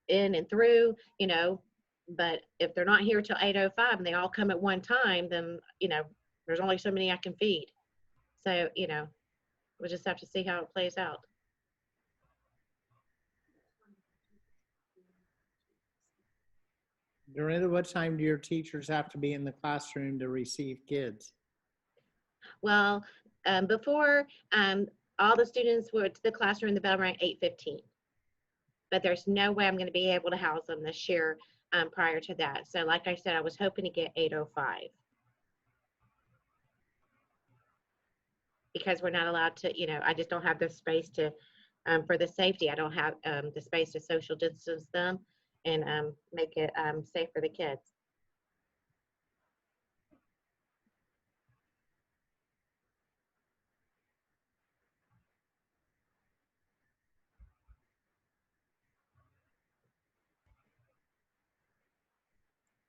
in and through, but if they're not here till 8:05 and they all come at one time, then, there's only so many I can feed. So, we'll just have to see how it plays out. Dorinda, what time do your teachers have to be in the classroom to receive kids? Well, before, all the students were to the classroom, the bell rang 8:15. But there's no way I'm going to be able to house them this year prior to that. So like I said, I was hoping to get 8:05. Because we're not allowed to, I just don't have the space to, for the safety, I don't have the space to social distance them and make it safe for the kids.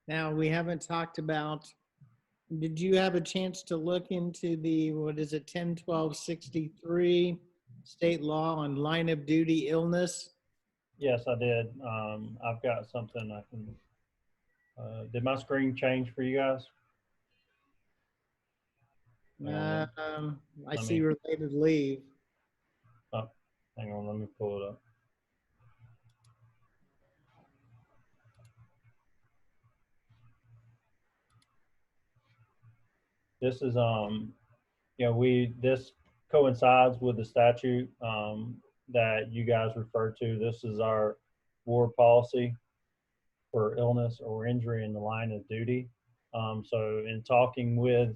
Now, we haven't talked about, did you have a chance to look into the, 10/12/63 state law on line of duty illness? Yes, I did. I've got something I can, did my screen change for you guys? I see related leave. Oh, hang on, let me pull it up. This is, you know, this coincides with the statute that you guys referred to. This is our board policy for illness or injury in the line of duty. So in talking with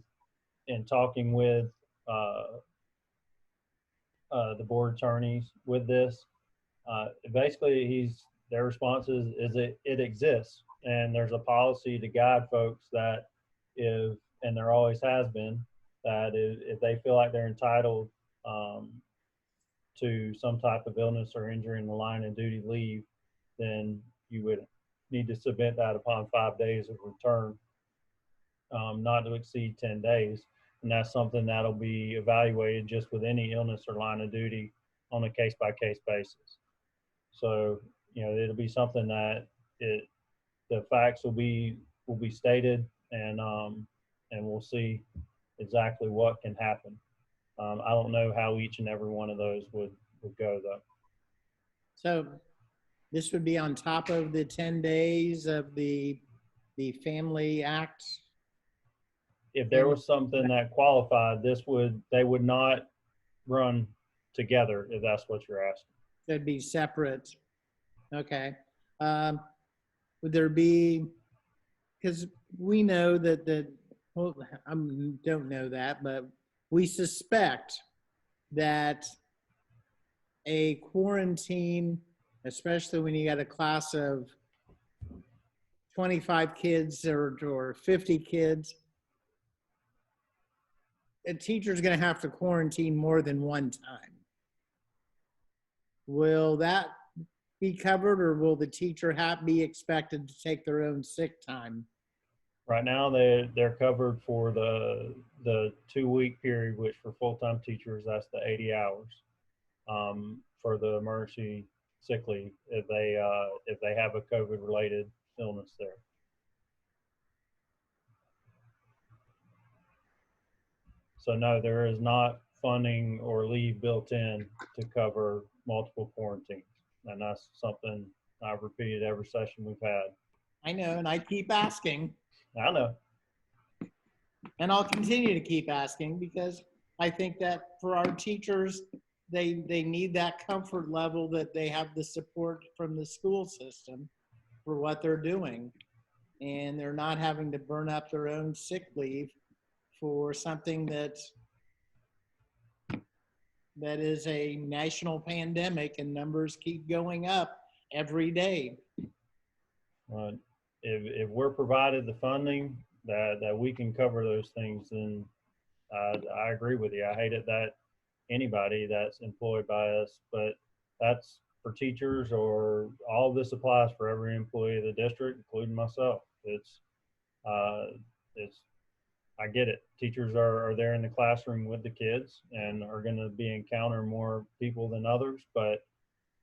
the board attorneys with this, basically their response is it exists, and there's a policy to guide folks that and there always has been, that if they feel like they're entitled to some type of illness or injury in the line of duty leave, then you would need to submit that upon 5 days of return, not to exceed 10 days. And that's something that'll be evaluated just with any illness or line of duty on a case-by-case basis. So, you know, it'll be something that the facts will be stated, and we'll see exactly what can happen. I don't know how each and every one of those would go though. So this would be on top of the 10 days of the Family Act? If there was something that qualified, they would not run together, if that's what you're asking. They'd be separate. Okay. Would there be, because we know that well, I don't know that, but we suspect that a quarantine, especially when you got a class of 25 kids or 50 kids, a teacher's going to have to quarantine more than one time. Will that be covered, or will the teacher be expected to take their own sick time? Right now, they're covered for the 2-week period, which for full-time teachers, that's the 80 hours for the emergency sick leave if they have a COVID-related illness there. So no, there is not funding or leave built in to cover multiple quarantines, and that's something I've repeated every session we've had. I know, and I keep asking. I know. And I'll continue to keep asking, because I think that for our teachers, they need that comfort level that they have the support from the school system for what they're doing. And they're not having to burn up their own sick leave for something that is a national pandemic, and numbers keep going up every day. If we're provided the funding that we can cover those things, then I agree with you. I hate it that anybody that's employed by us, but that's for teachers, or all of this applies for every employee of the district, including myself. I get it. Teachers are there in the classroom with the kids and are going to be encounter more people than others, but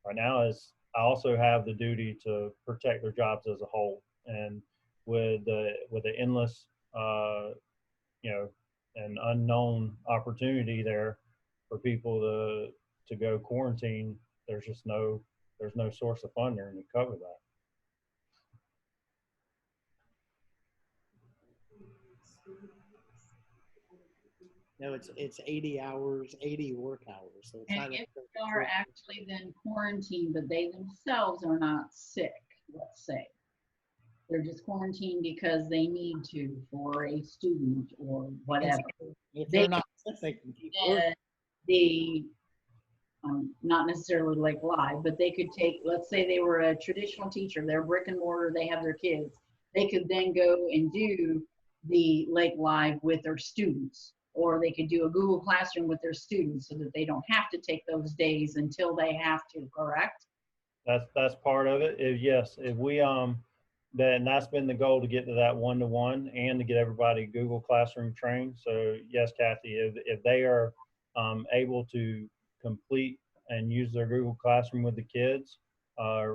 right now I also have the duty to protect their jobs as a whole. And with the endless, you know, an unknown opportunity there for people to go quarantine, there's no source of funding to cover that. No, it's 80 hours, 80 work hours. So it's And not if they are actually then quarantined, but they themselves are not sick, let's say, they're just quarantined because they need to for a student or whatever. If they're not sick, they can keep working. Not necessarily like live, but they could take, let's say they were a traditional teacher, they're brick and mortar, they have their kids. They could then go and do the Lake Live with their students, or they could do a Google Classroom with their students so that they don't have to take those days until they have to, correct? That's part of it. Yes, if we then that's been the goal, to get to that 1-to-1 and to get everybody Google Classroom trained. So yes, Kathy, if they are able to complete and use their Google Classroom with the kids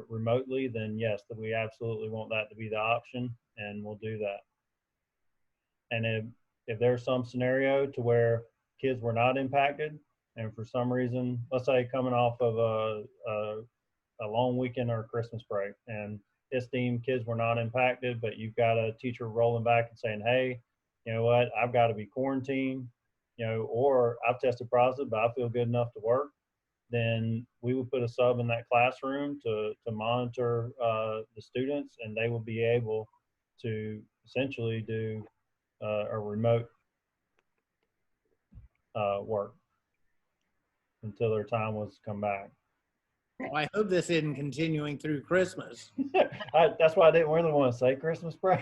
remotely, then yes, that we absolutely want that to be the option, and we'll do that. And if there's some scenario to where kids were not impacted, and for some reason, let's say coming off of a long weekend or a Christmas break, and it's deemed kids were not impacted, but you've got a teacher rolling back and saying, hey, you know what, I've got to be quarantined, you know, or I've tested positive, but I feel good enough to work, then we would put a sub in that classroom to monitor the students, and they will be able to essentially do a remote work until their time was to come back. Well, I hope this isn't continuing through Christmas. That's why I didn't really want to say Christmas break.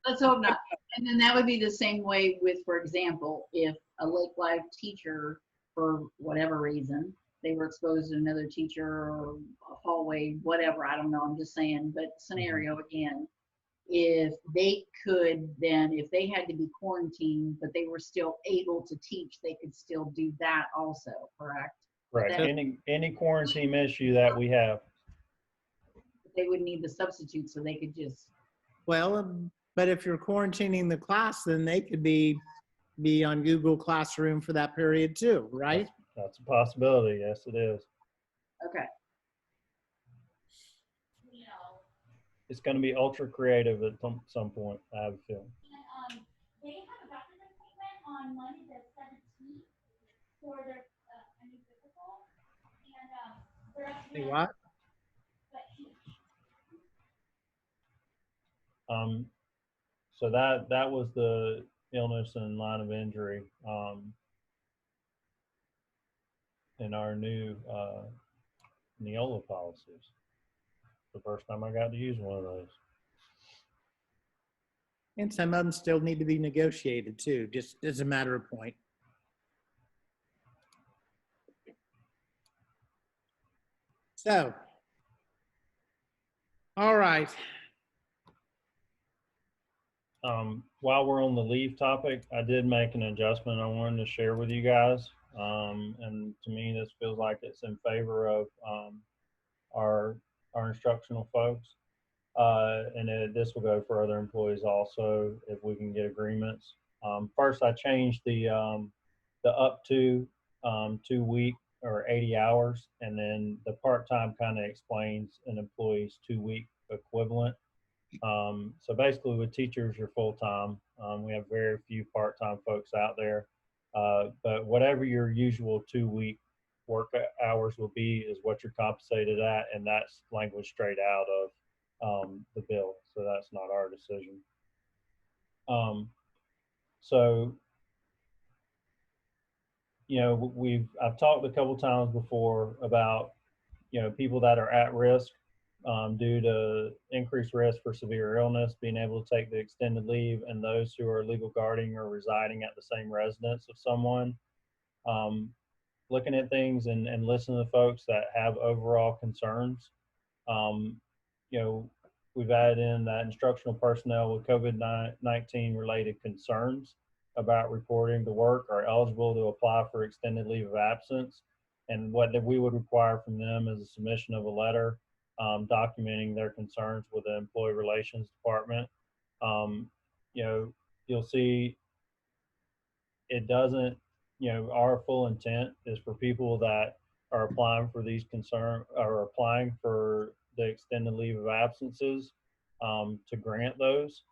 Let's hope not. And then that would be the same way with, for example, if a Lake Life teacher, for whatever reason, they were exposed to another teacher or a hallway, whatever, I don't know, I'm just saying, but scenario again, if they could then, if they had to be quarantined, but they were still able to teach, they could still do that also, correct? Right. Any quarantine issue that we have. They would need the substitute so they could just. Well, but if you're quarantining the class, then they could be on Google Classroom for that period too, right? That's a possibility. Yes, it is. Okay. It's going to be ultra creative at some point, I have a feeling. They have a doctor's appointment on Monday the 17th for their new physical, and they're actually What? So that was the illness and line of injury in our new Neola policies. The first time I got to use one of those. And some of them still need to be negotiated too, just as a matter of point. So, all right. While we're on the leave topic, I did make an adjustment I wanted to share with you guys. And to me, this feels like it's in favor of our instructional folks. This will go for other employees also if we can get agreements. First, I changed the up to 2 week or 80 hours, and then the part-time kind of explains an employee's 2 week equivalent. So basically with teachers, you're full-time. We have very few part-time folks out there, but whatever your usual 2 week work hours will be is what you're compensated at, and that's language straight out of the bill. So that's not our decision. So, you know, I've talked a couple times before about, you know, people that are at risk due to increased risk for severe illness, being able to take the extended leave, and those who are legal guardian or residing at the same residence of someone. Looking at things and listening to folks that have overall concerns. You know, we've added in that instructional personnel with COVID-19 related concerns about reporting to work are eligible to apply for extended leave of absence. And what we would require from them is a submission of a letter documenting their concerns with the Employee Relations Department. You know, you'll see it doesn't, you know, our full intent is for people that are applying for these or applying for the extended leave of absences to grant those.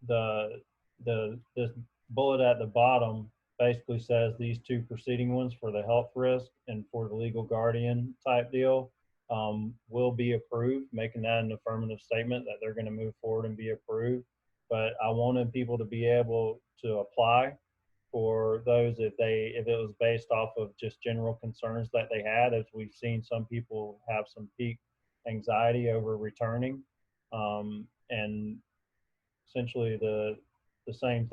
This bullet at the bottom basically says these two preceding ones for the health risk and for the legal guardian type deal will be approved, making that an affirmative statement that they're going to move forward and be approved. But I wanted people to be able to apply for those if it was based off of just general concerns that they had, as we've seen some people have some peak anxiety over returning, and essentially the same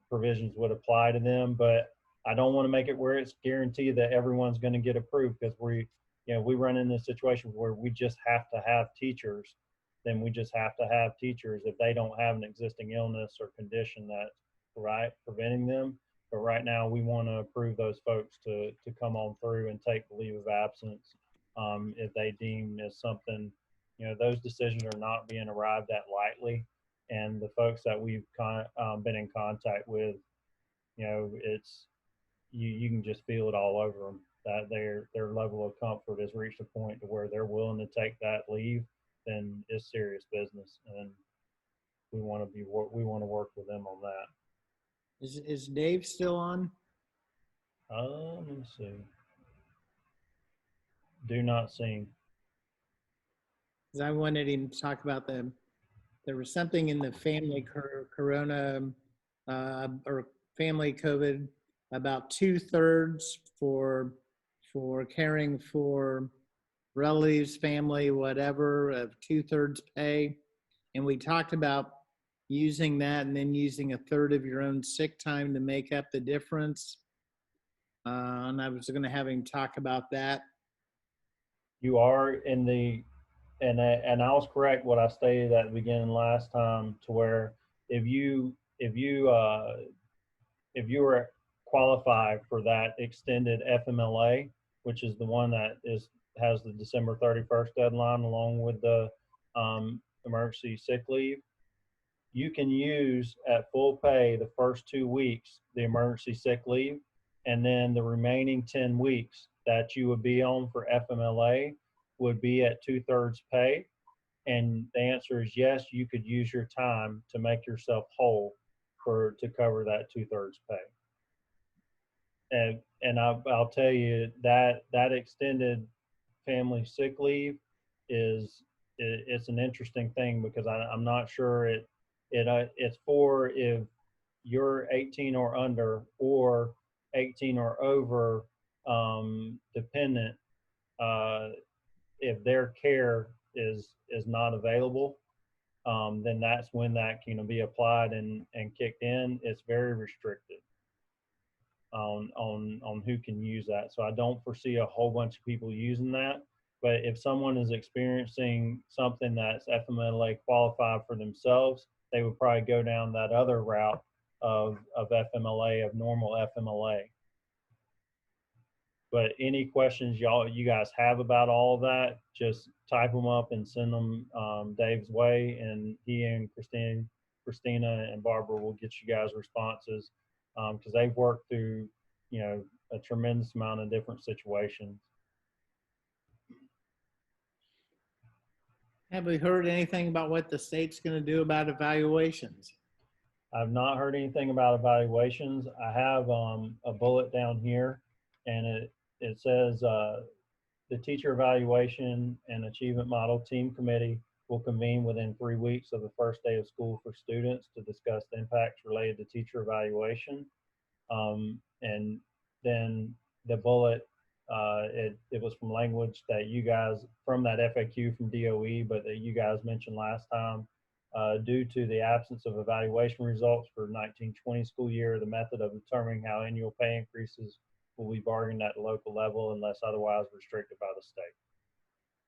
provisions would apply to them. But I don't want to make it where it's guaranteed that everyone's going to get approved, because we run into a situation where we just have to have teachers. Then we just have to have teachers if they don't have an existing illness or condition that's preventing them. But right now we want to approve those folks to come on through and take the leave of absence if they deem as something, you know, those decisions are not being arrived at lightly. and the folks that we've been in contact with, you know, it's you can just feel it all over them that their level of comfort has reached a point to where they're willing to take that leave. Then it's serious business, and we want to work with them on that. Is Dave still on? Let me see. Do not sing. Because I wanted him to talk about there was something in the family corona or family COVID about 2/3 for caring for relatives, family, whatever, of 2/3 pay. And we talked about using that and then using 1/3 of your own sick time to make up the difference. And I was going to have him talk about that. You are in the, and I was correct what I stated at the beginning last time, to where if you were qualified for that extended FMLA, which is the one that has the December 31st deadline along with the emergency sick leave, you can use at full pay the first 2 weeks the emergency sick leave, and then the remaining 10 weeks that you would be on for FMLA would be at 2/3 pay. And the answer is yes, you could use your time to make yourself whole to cover that 2/3 pay. And I'll tell you that extended family sick leave it's an interesting thing, because I'm not sure it's for if you're 18 or under or 18 or over dependent, if their care is not available, then that's when that can be applied and kicked in. It's very restricted on who can use that. So I don't foresee a whole bunch of people using that. But if someone is experiencing something that's FMLA qualified for themselves, they would probably go down that other route of FMLA, of normal FMLA. But any questions you guys have about all of that, just type them up and send them Dave's way, and he and Christina and Barbara will get you guys responses, because they've worked through, you know, a tremendous amount of different situations. Have we heard anything about what the state's going to do about evaluations? I've not heard anything about evaluations. I have a bullet down here, and it says the teacher evaluation and achievement model team committee will convene within 3 weeks of the first day of school for students to discuss the impacts related to teacher evaluation. And then the bullet, it was from language that you guys, from that FAQ from DOE, but that you guys mentioned last time. Due to the absence of evaluation results for 1920 school year, the method of determining how annual pay increases will be bargained at the local level unless otherwise restricted by the state.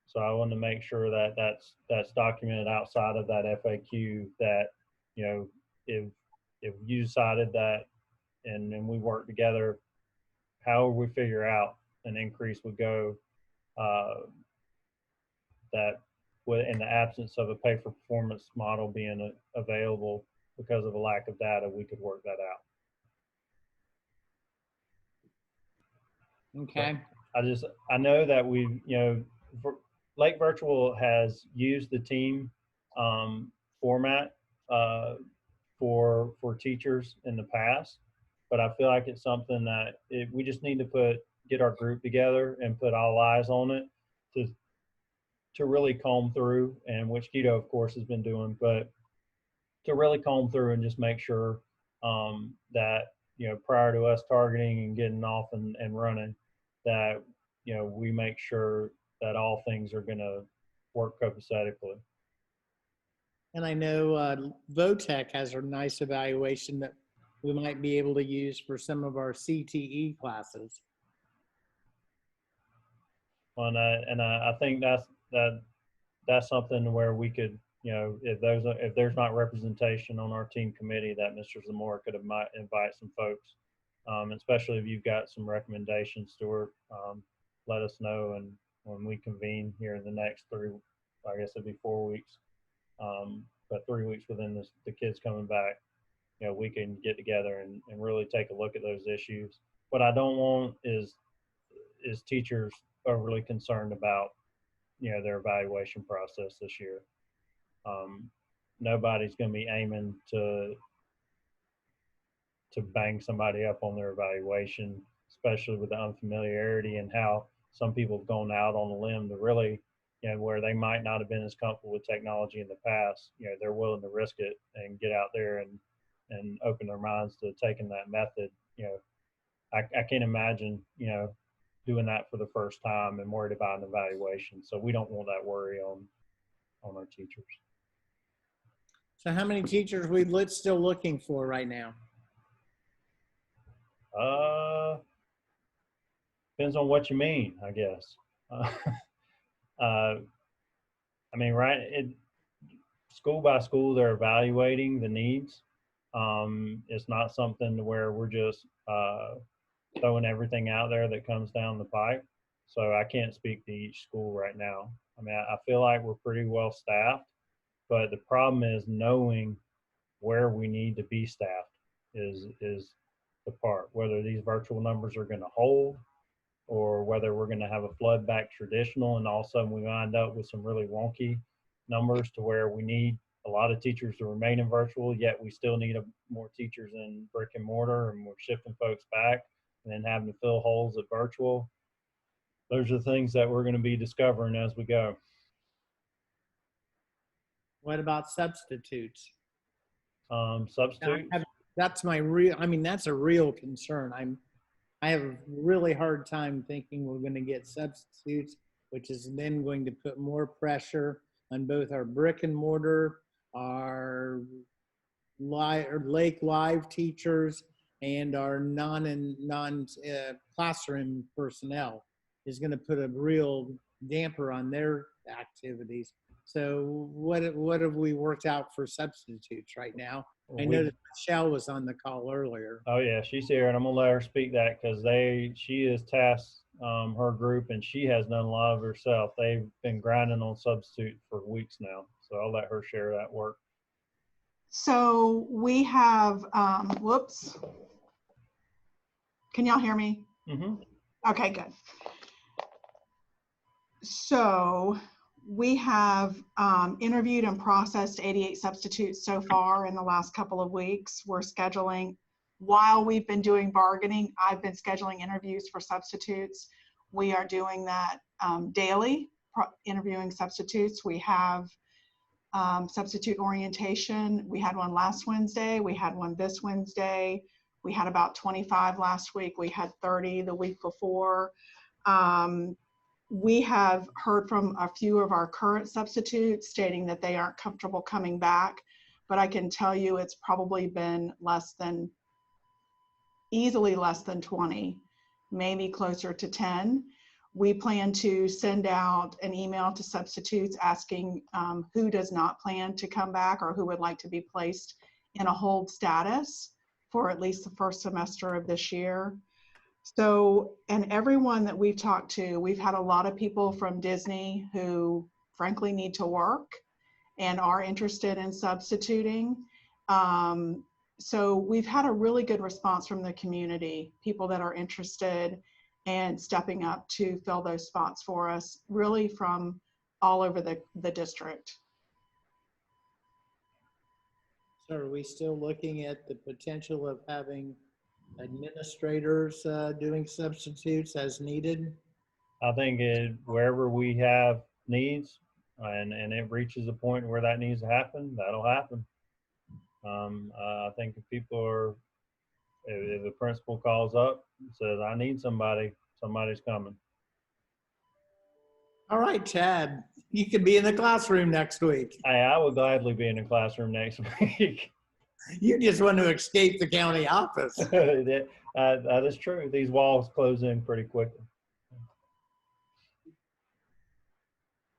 So I want to make sure that that's documented outside of that FAQ, that, you know, if you decided that and we work together, however we figure out an increase would go, that in the absence of a pay for performance model being available because of a lack of data, we could work that out. Okay. So I know that we've, you know, Lake Virtual has used the team format for teachers in the past, but I feel like it's something that we just need to get our group together and put all eyes on it to really comb through, and which Keto of course has been doing, but to really comb through and just make sure that, you know, prior to us targeting and getting off and running, that, you know, we make sure that all things are going to work copacetically. And I know VOTEC has a nice evaluation that we might be able to use for some of our CTE classes. And I think that's something where we could, you know, if there's not representation on our team committee, that Mr. Zamora could invite some folks, especially if you've got some recommendations, Stuart. Let us know, and when we convene here in the next 4 weeks, but 3 weeks within the kids coming back, you know, we can get together and really take a look at those issues. What I don't want is teachers overly concerned about, you know, their evaluation process this year. Nobody's going to be aiming to bang somebody up on their evaluation, especially with the unfamiliarity and how some people have gone out on a limb to really, you know, where they might not have been as comfortable with technology in the past, you know, they're willing to risk it and get out there and open their minds to taking that method. You know, I can't imagine, you know, doing that for the first time and worried about an evaluation. So we don't want that worry on our teachers. So how many teachers we still looking for right now? Depends on what you mean, I guess. I mean, right, school by school, they're evaluating the needs. It's not something to where we're just throwing everything out there that comes down the pipe. So I can't speak to each school right now. I mean, I feel like we're pretty well staffed, but the problem is knowing where we need to be staffed is the part, whether these virtual numbers are going to hold or whether we're going to have a flood back traditional and all of a sudden we wind up with some really wonky numbers to where we need a lot of teachers to remain in virtual, yet we still need more teachers in brick and mortar, and we're shifting folks back and then having to fill holes at virtual. Those are things that we're going to be discovering as we go. What about substitutes? Substitutes? That's my real, I mean, that's a real concern. I have a really hard time thinking we're going to get substitutes, which is then going to put more pressure on both our brick and mortar, our Lake Live teachers, and our non classroom personnel. Is going to put a real damper on their activities. So what have we worked out for substitutes right now? I noticed Michelle was on the call earlier. Oh yeah, she's here, and I'm gonna let her speak that because she is tasked her group, and she has done a lot of herself. They've been grinding on substitute for weeks now, so I'll let her share that work. So we have, whoops. Can y'all hear me? Mm-hmm. Okay, good. So we have interviewed and processed 88 substitutes so far in the last couple of weeks. We're scheduling, while we've been doing bargaining, I've been scheduling interviews for substitutes. We are doing that daily, interviewing substitutes. We have substitute orientation. We had one last Wednesday. We had one this Wednesday. We had about 25 last week. We had 30 the week before. We have heard from a few of our current substitutes stating that they aren't comfortable coming back, but I can tell you it's probably been easily less than 20, maybe closer to 10. We plan to send out an email to substitutes asking who does not plan to come back or who would like to be placed in a hold status for at least the first semester of this year. So, and everyone that we've talked to, we've had a lot of people from Disney who frankly need to work and are interested in substituting. So we've had a really good response from the community, people that are interested and stepping up to fill those spots for us, really from all over the district. So are we still looking at the potential of having administrators doing substitutes as needed? I think wherever we have needs and it reaches a point where that needs to happen, that'll happen. I think if if the principal calls up and says, I need somebody, somebody's coming. All right, Chad, you could be in the classroom next week. I would gladly be in the classroom next week. You just want to escape the county office. That is true. These walls close in pretty quickly.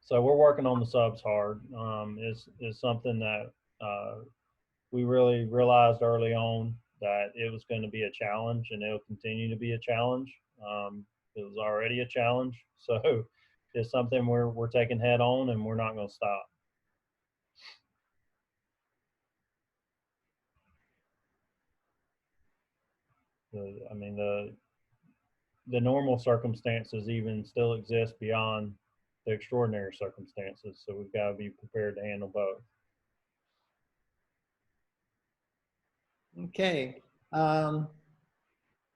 So we're working on the subs hard. It's something that we really realized early on that it was going to be a challenge, and it'll continue to be a challenge. It was already a challenge, so it's something we're taking head on, and we're not going to stop. I mean, the normal circumstances even still exist beyond the extraordinary circumstances. So we've got to be prepared to handle both. Okay.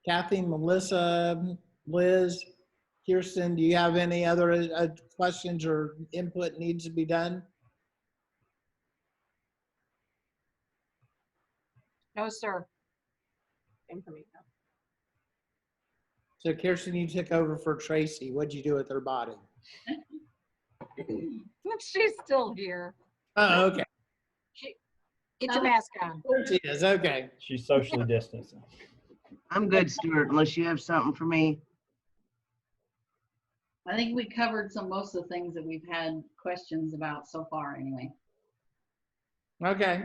Kathy, Melissa, Liz, Kirsten, do you have any other questions or input needs to be done? No, sir. Same for me. No. So Kirsten, you took over for Tracy. What'd you do with her body? She's still here. Oh, okay. Get your mask on. She is, okay. She's socially distancing. I'm good, Stuart, unless you have something for me. I think we covered most of the things that we've had questions about so far anyway. Okay.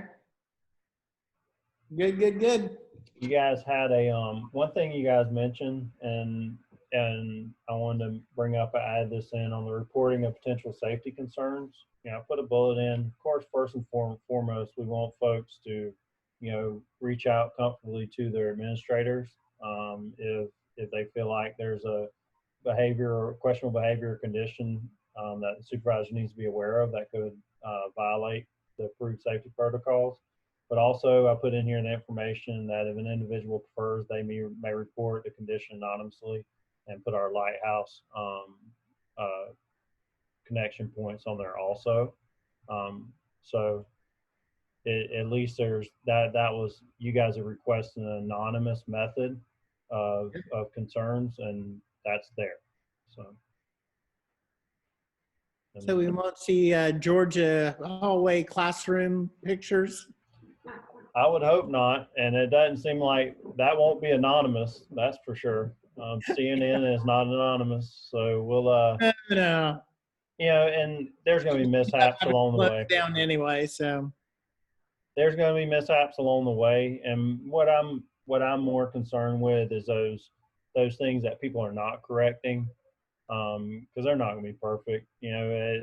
Good, good, good. You guys had a one thing you guys mentioned, and I wanted to bring up, I added this in on the reporting of potential safety concerns. You know, I put a bullet in. Of course, first and foremost, we want folks to, you know, reach out comfortably to their administrators if they feel like there's a behavior or questionable behavior or condition that the supervisor needs to be aware of that could violate the approved safety protocols. But also I put in here the information that if an individual prefers, they may report the condition anonymously and put our lighthouse connection points on there also. So at least there's that was, you guys are requesting an anonymous method of concerns, and that's there. So we won't see Georgia hallway classroom pictures? I would hope not, and it doesn't seem like that won't be anonymous. That's for sure. CNN is not anonymous, so we'll no. You know, and there's going to be mishaps along the way. Down anyway, so there's going to be mishaps along the way, and what I'm more concerned with is those things that people are not correcting, because they're not going to be perfect. You know,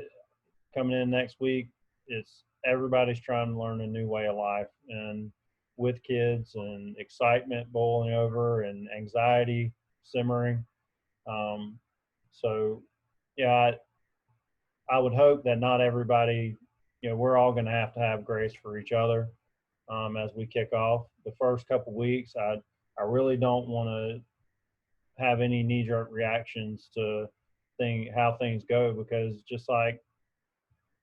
coming in next week, everybody's trying to learn a new way of life, and with kids and excitement boiling over and anxiety simmering. So yeah, I would hope that not everybody, you know, we're all going to have grace for each other as we kick off. The first couple weeks, I really don't want to have any knee-jerk reactions to how things go, because just like,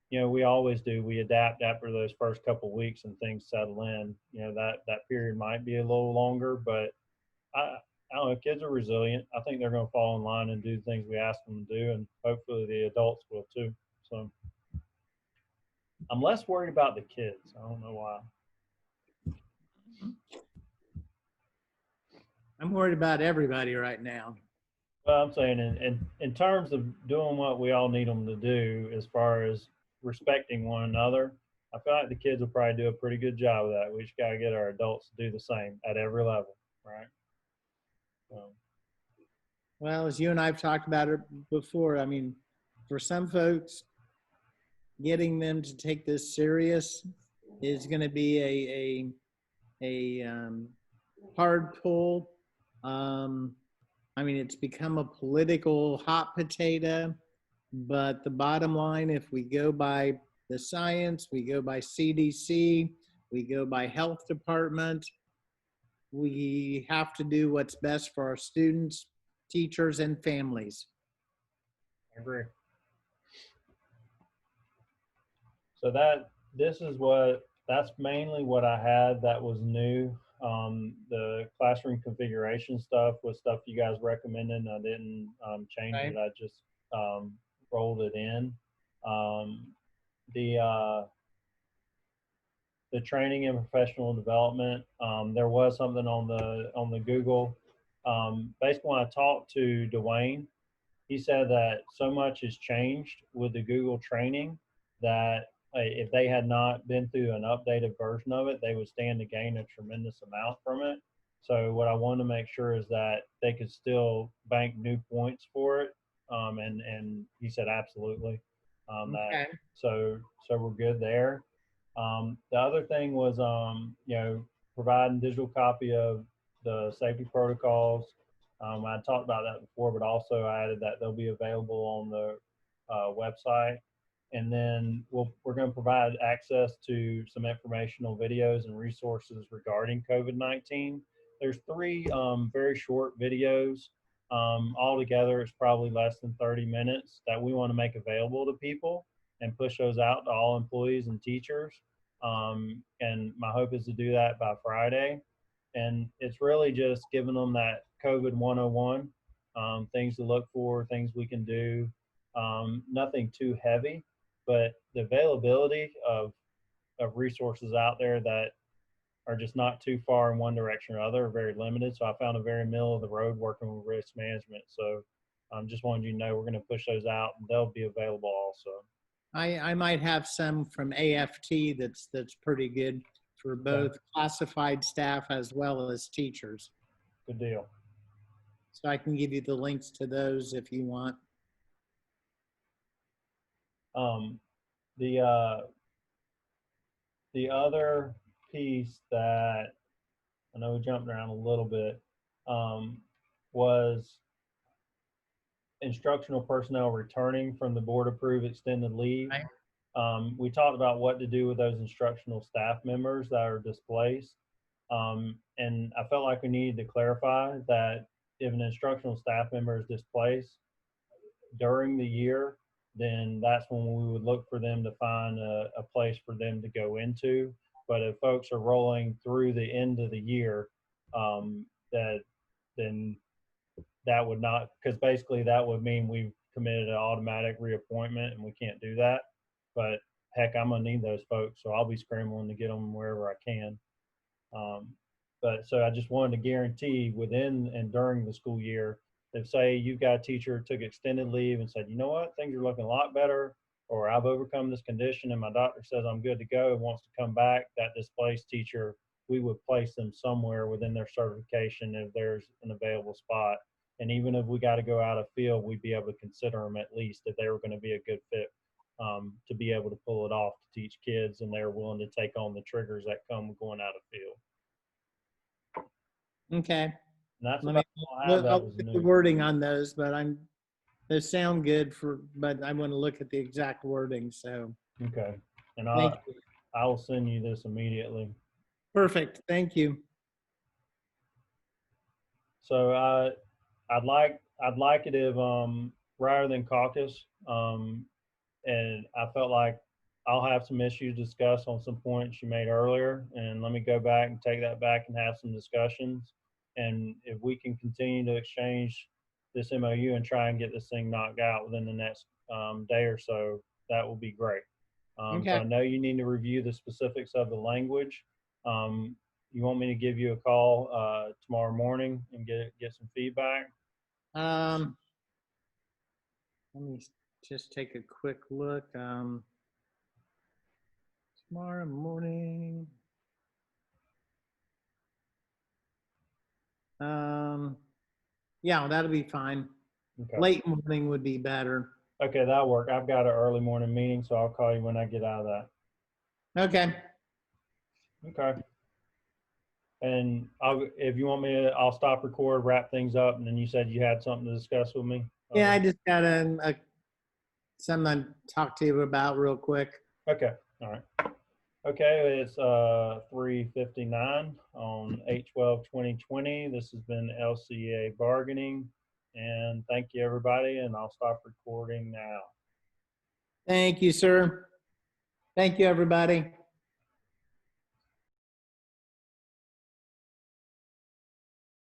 you know, we always do, we adapt after those first couple weeks and things settle in. You know, that period might be a little longer, but I don't know, kids are resilient. I think they're going to fall in line and do the things we ask them to do, and hopefully the adults will too. So I'm less worried about the kids. I don't know why. I'm worried about everybody right now. Well, I'm saying in terms of doing what we all need them to do, as far as respecting one another, I feel like the kids will probably do a pretty good job of that. We just got to get our adults to do the same at every level, right? Well, as you and I have talked about it before, I mean, for some folks, getting them to take this serious is going to be a hard pull. I mean, it's become a political hot potato, but the bottom line, if we go by the science, we go by CDC, we go by health department, we have to do what's best for our students, teachers, and families. I agree. So that's mainly what I had that was new. The classroom configuration stuff was stuff you guys recommended. I didn't change it. I just rolled it in. The training and professional development, there was something on the Google. Basically, when I talked to Dwayne, he said that so much has changed with the Google training that if they had not been through an updated version of it, they would stand to gain a tremendous amount from it. So what I wanted to make sure is that they could still bank new points for it. And he said, absolutely. Okay. So we're good there. The other thing was, you know, providing digital copy of the safety protocols. I talked about that before, but also I added that they'll be available on the website. And then we're going to provide access to some informational videos and resources regarding COVID-19. There's 3 very short videos. Altogether, it's probably less than 30 minutes that we want to make available to people and push those out to all employees and teachers. And my hope is to do that by Friday. And it's really just giving them that COVID 101, things to look for, things we can do, nothing too heavy, but the availability of resources out there that are just not too far in one direction or other are very limited. So I found a very middle of the road working with risk management. So just wanted you to know we're going to push those out and they'll be available also. I might have some from AFT that's pretty good for both classified staff as well as teachers. Good deal. So I can give you the links to those if you want. The other piece that I know we jumped around a little bit was instructional personnel returning from the board approved extended leave. Right. We talked about what to do with those instructional staff members that are displaced. And I felt like we needed to clarify that if an instructional staff member is displaced during the year, then that's when we would look for them to find a place for them to go into. But if folks are rolling through the end of the year, then that would not, because basically that would mean we've committed an automatic reappointment and we can't do that. But heck, I'm gonna need those folks, so I'll be scrambling to get them wherever I can. But so I just wanted to guarantee within and during the school year, if say you've got a teacher who took extended leave and said, you know what, things are looking a lot better, or I've overcome this condition and my doctor says I'm good to go and wants to come back, that displaced teacher, we would place them somewhere within their certification if there's an available spot. And even if we got to go out of field, we'd be able to consider them at least if they were going to be a good fit to be able to pull it off to teach kids and they're willing to take on the triggers that come with going out of field. Okay. And that's I'll about all I have. look at the wording on those, but they sound good but I want to look at the exact wording, so. Okay. And Thank you. I'll send you this immediately. Perfect. Thank you. So I'd like it if rather than caucus, and I felt like I'll have some issues to discuss on some points you made earlier, and let me go back and take that back and have some discussions. And if we can continue to exchange this MOU and try and get this thing knocked out within the next day or so, that will be great. Okay. So I know you need to review the specifics of the language. You want me to give you a call tomorrow morning and get some feedback? Let me just take a quick look. Tomorrow morning. Yeah, that'll be fine. Okay. Late morning would be better. Okay, that'll work. I've got an early morning meeting, so I'll call you when I get out of that. Okay. Okay. And if you want me to, I'll stop record, wrap things up, and then you said you had something to discuss with me? Yeah, I just got something to talk to you about real quick. Okay, all right. Okay, it's 3:59 on 8/12/2020. This has been LCEA bargaining, and thank you everybody, and I'll stop recording now. Thank you, sir. Thank you, everybody.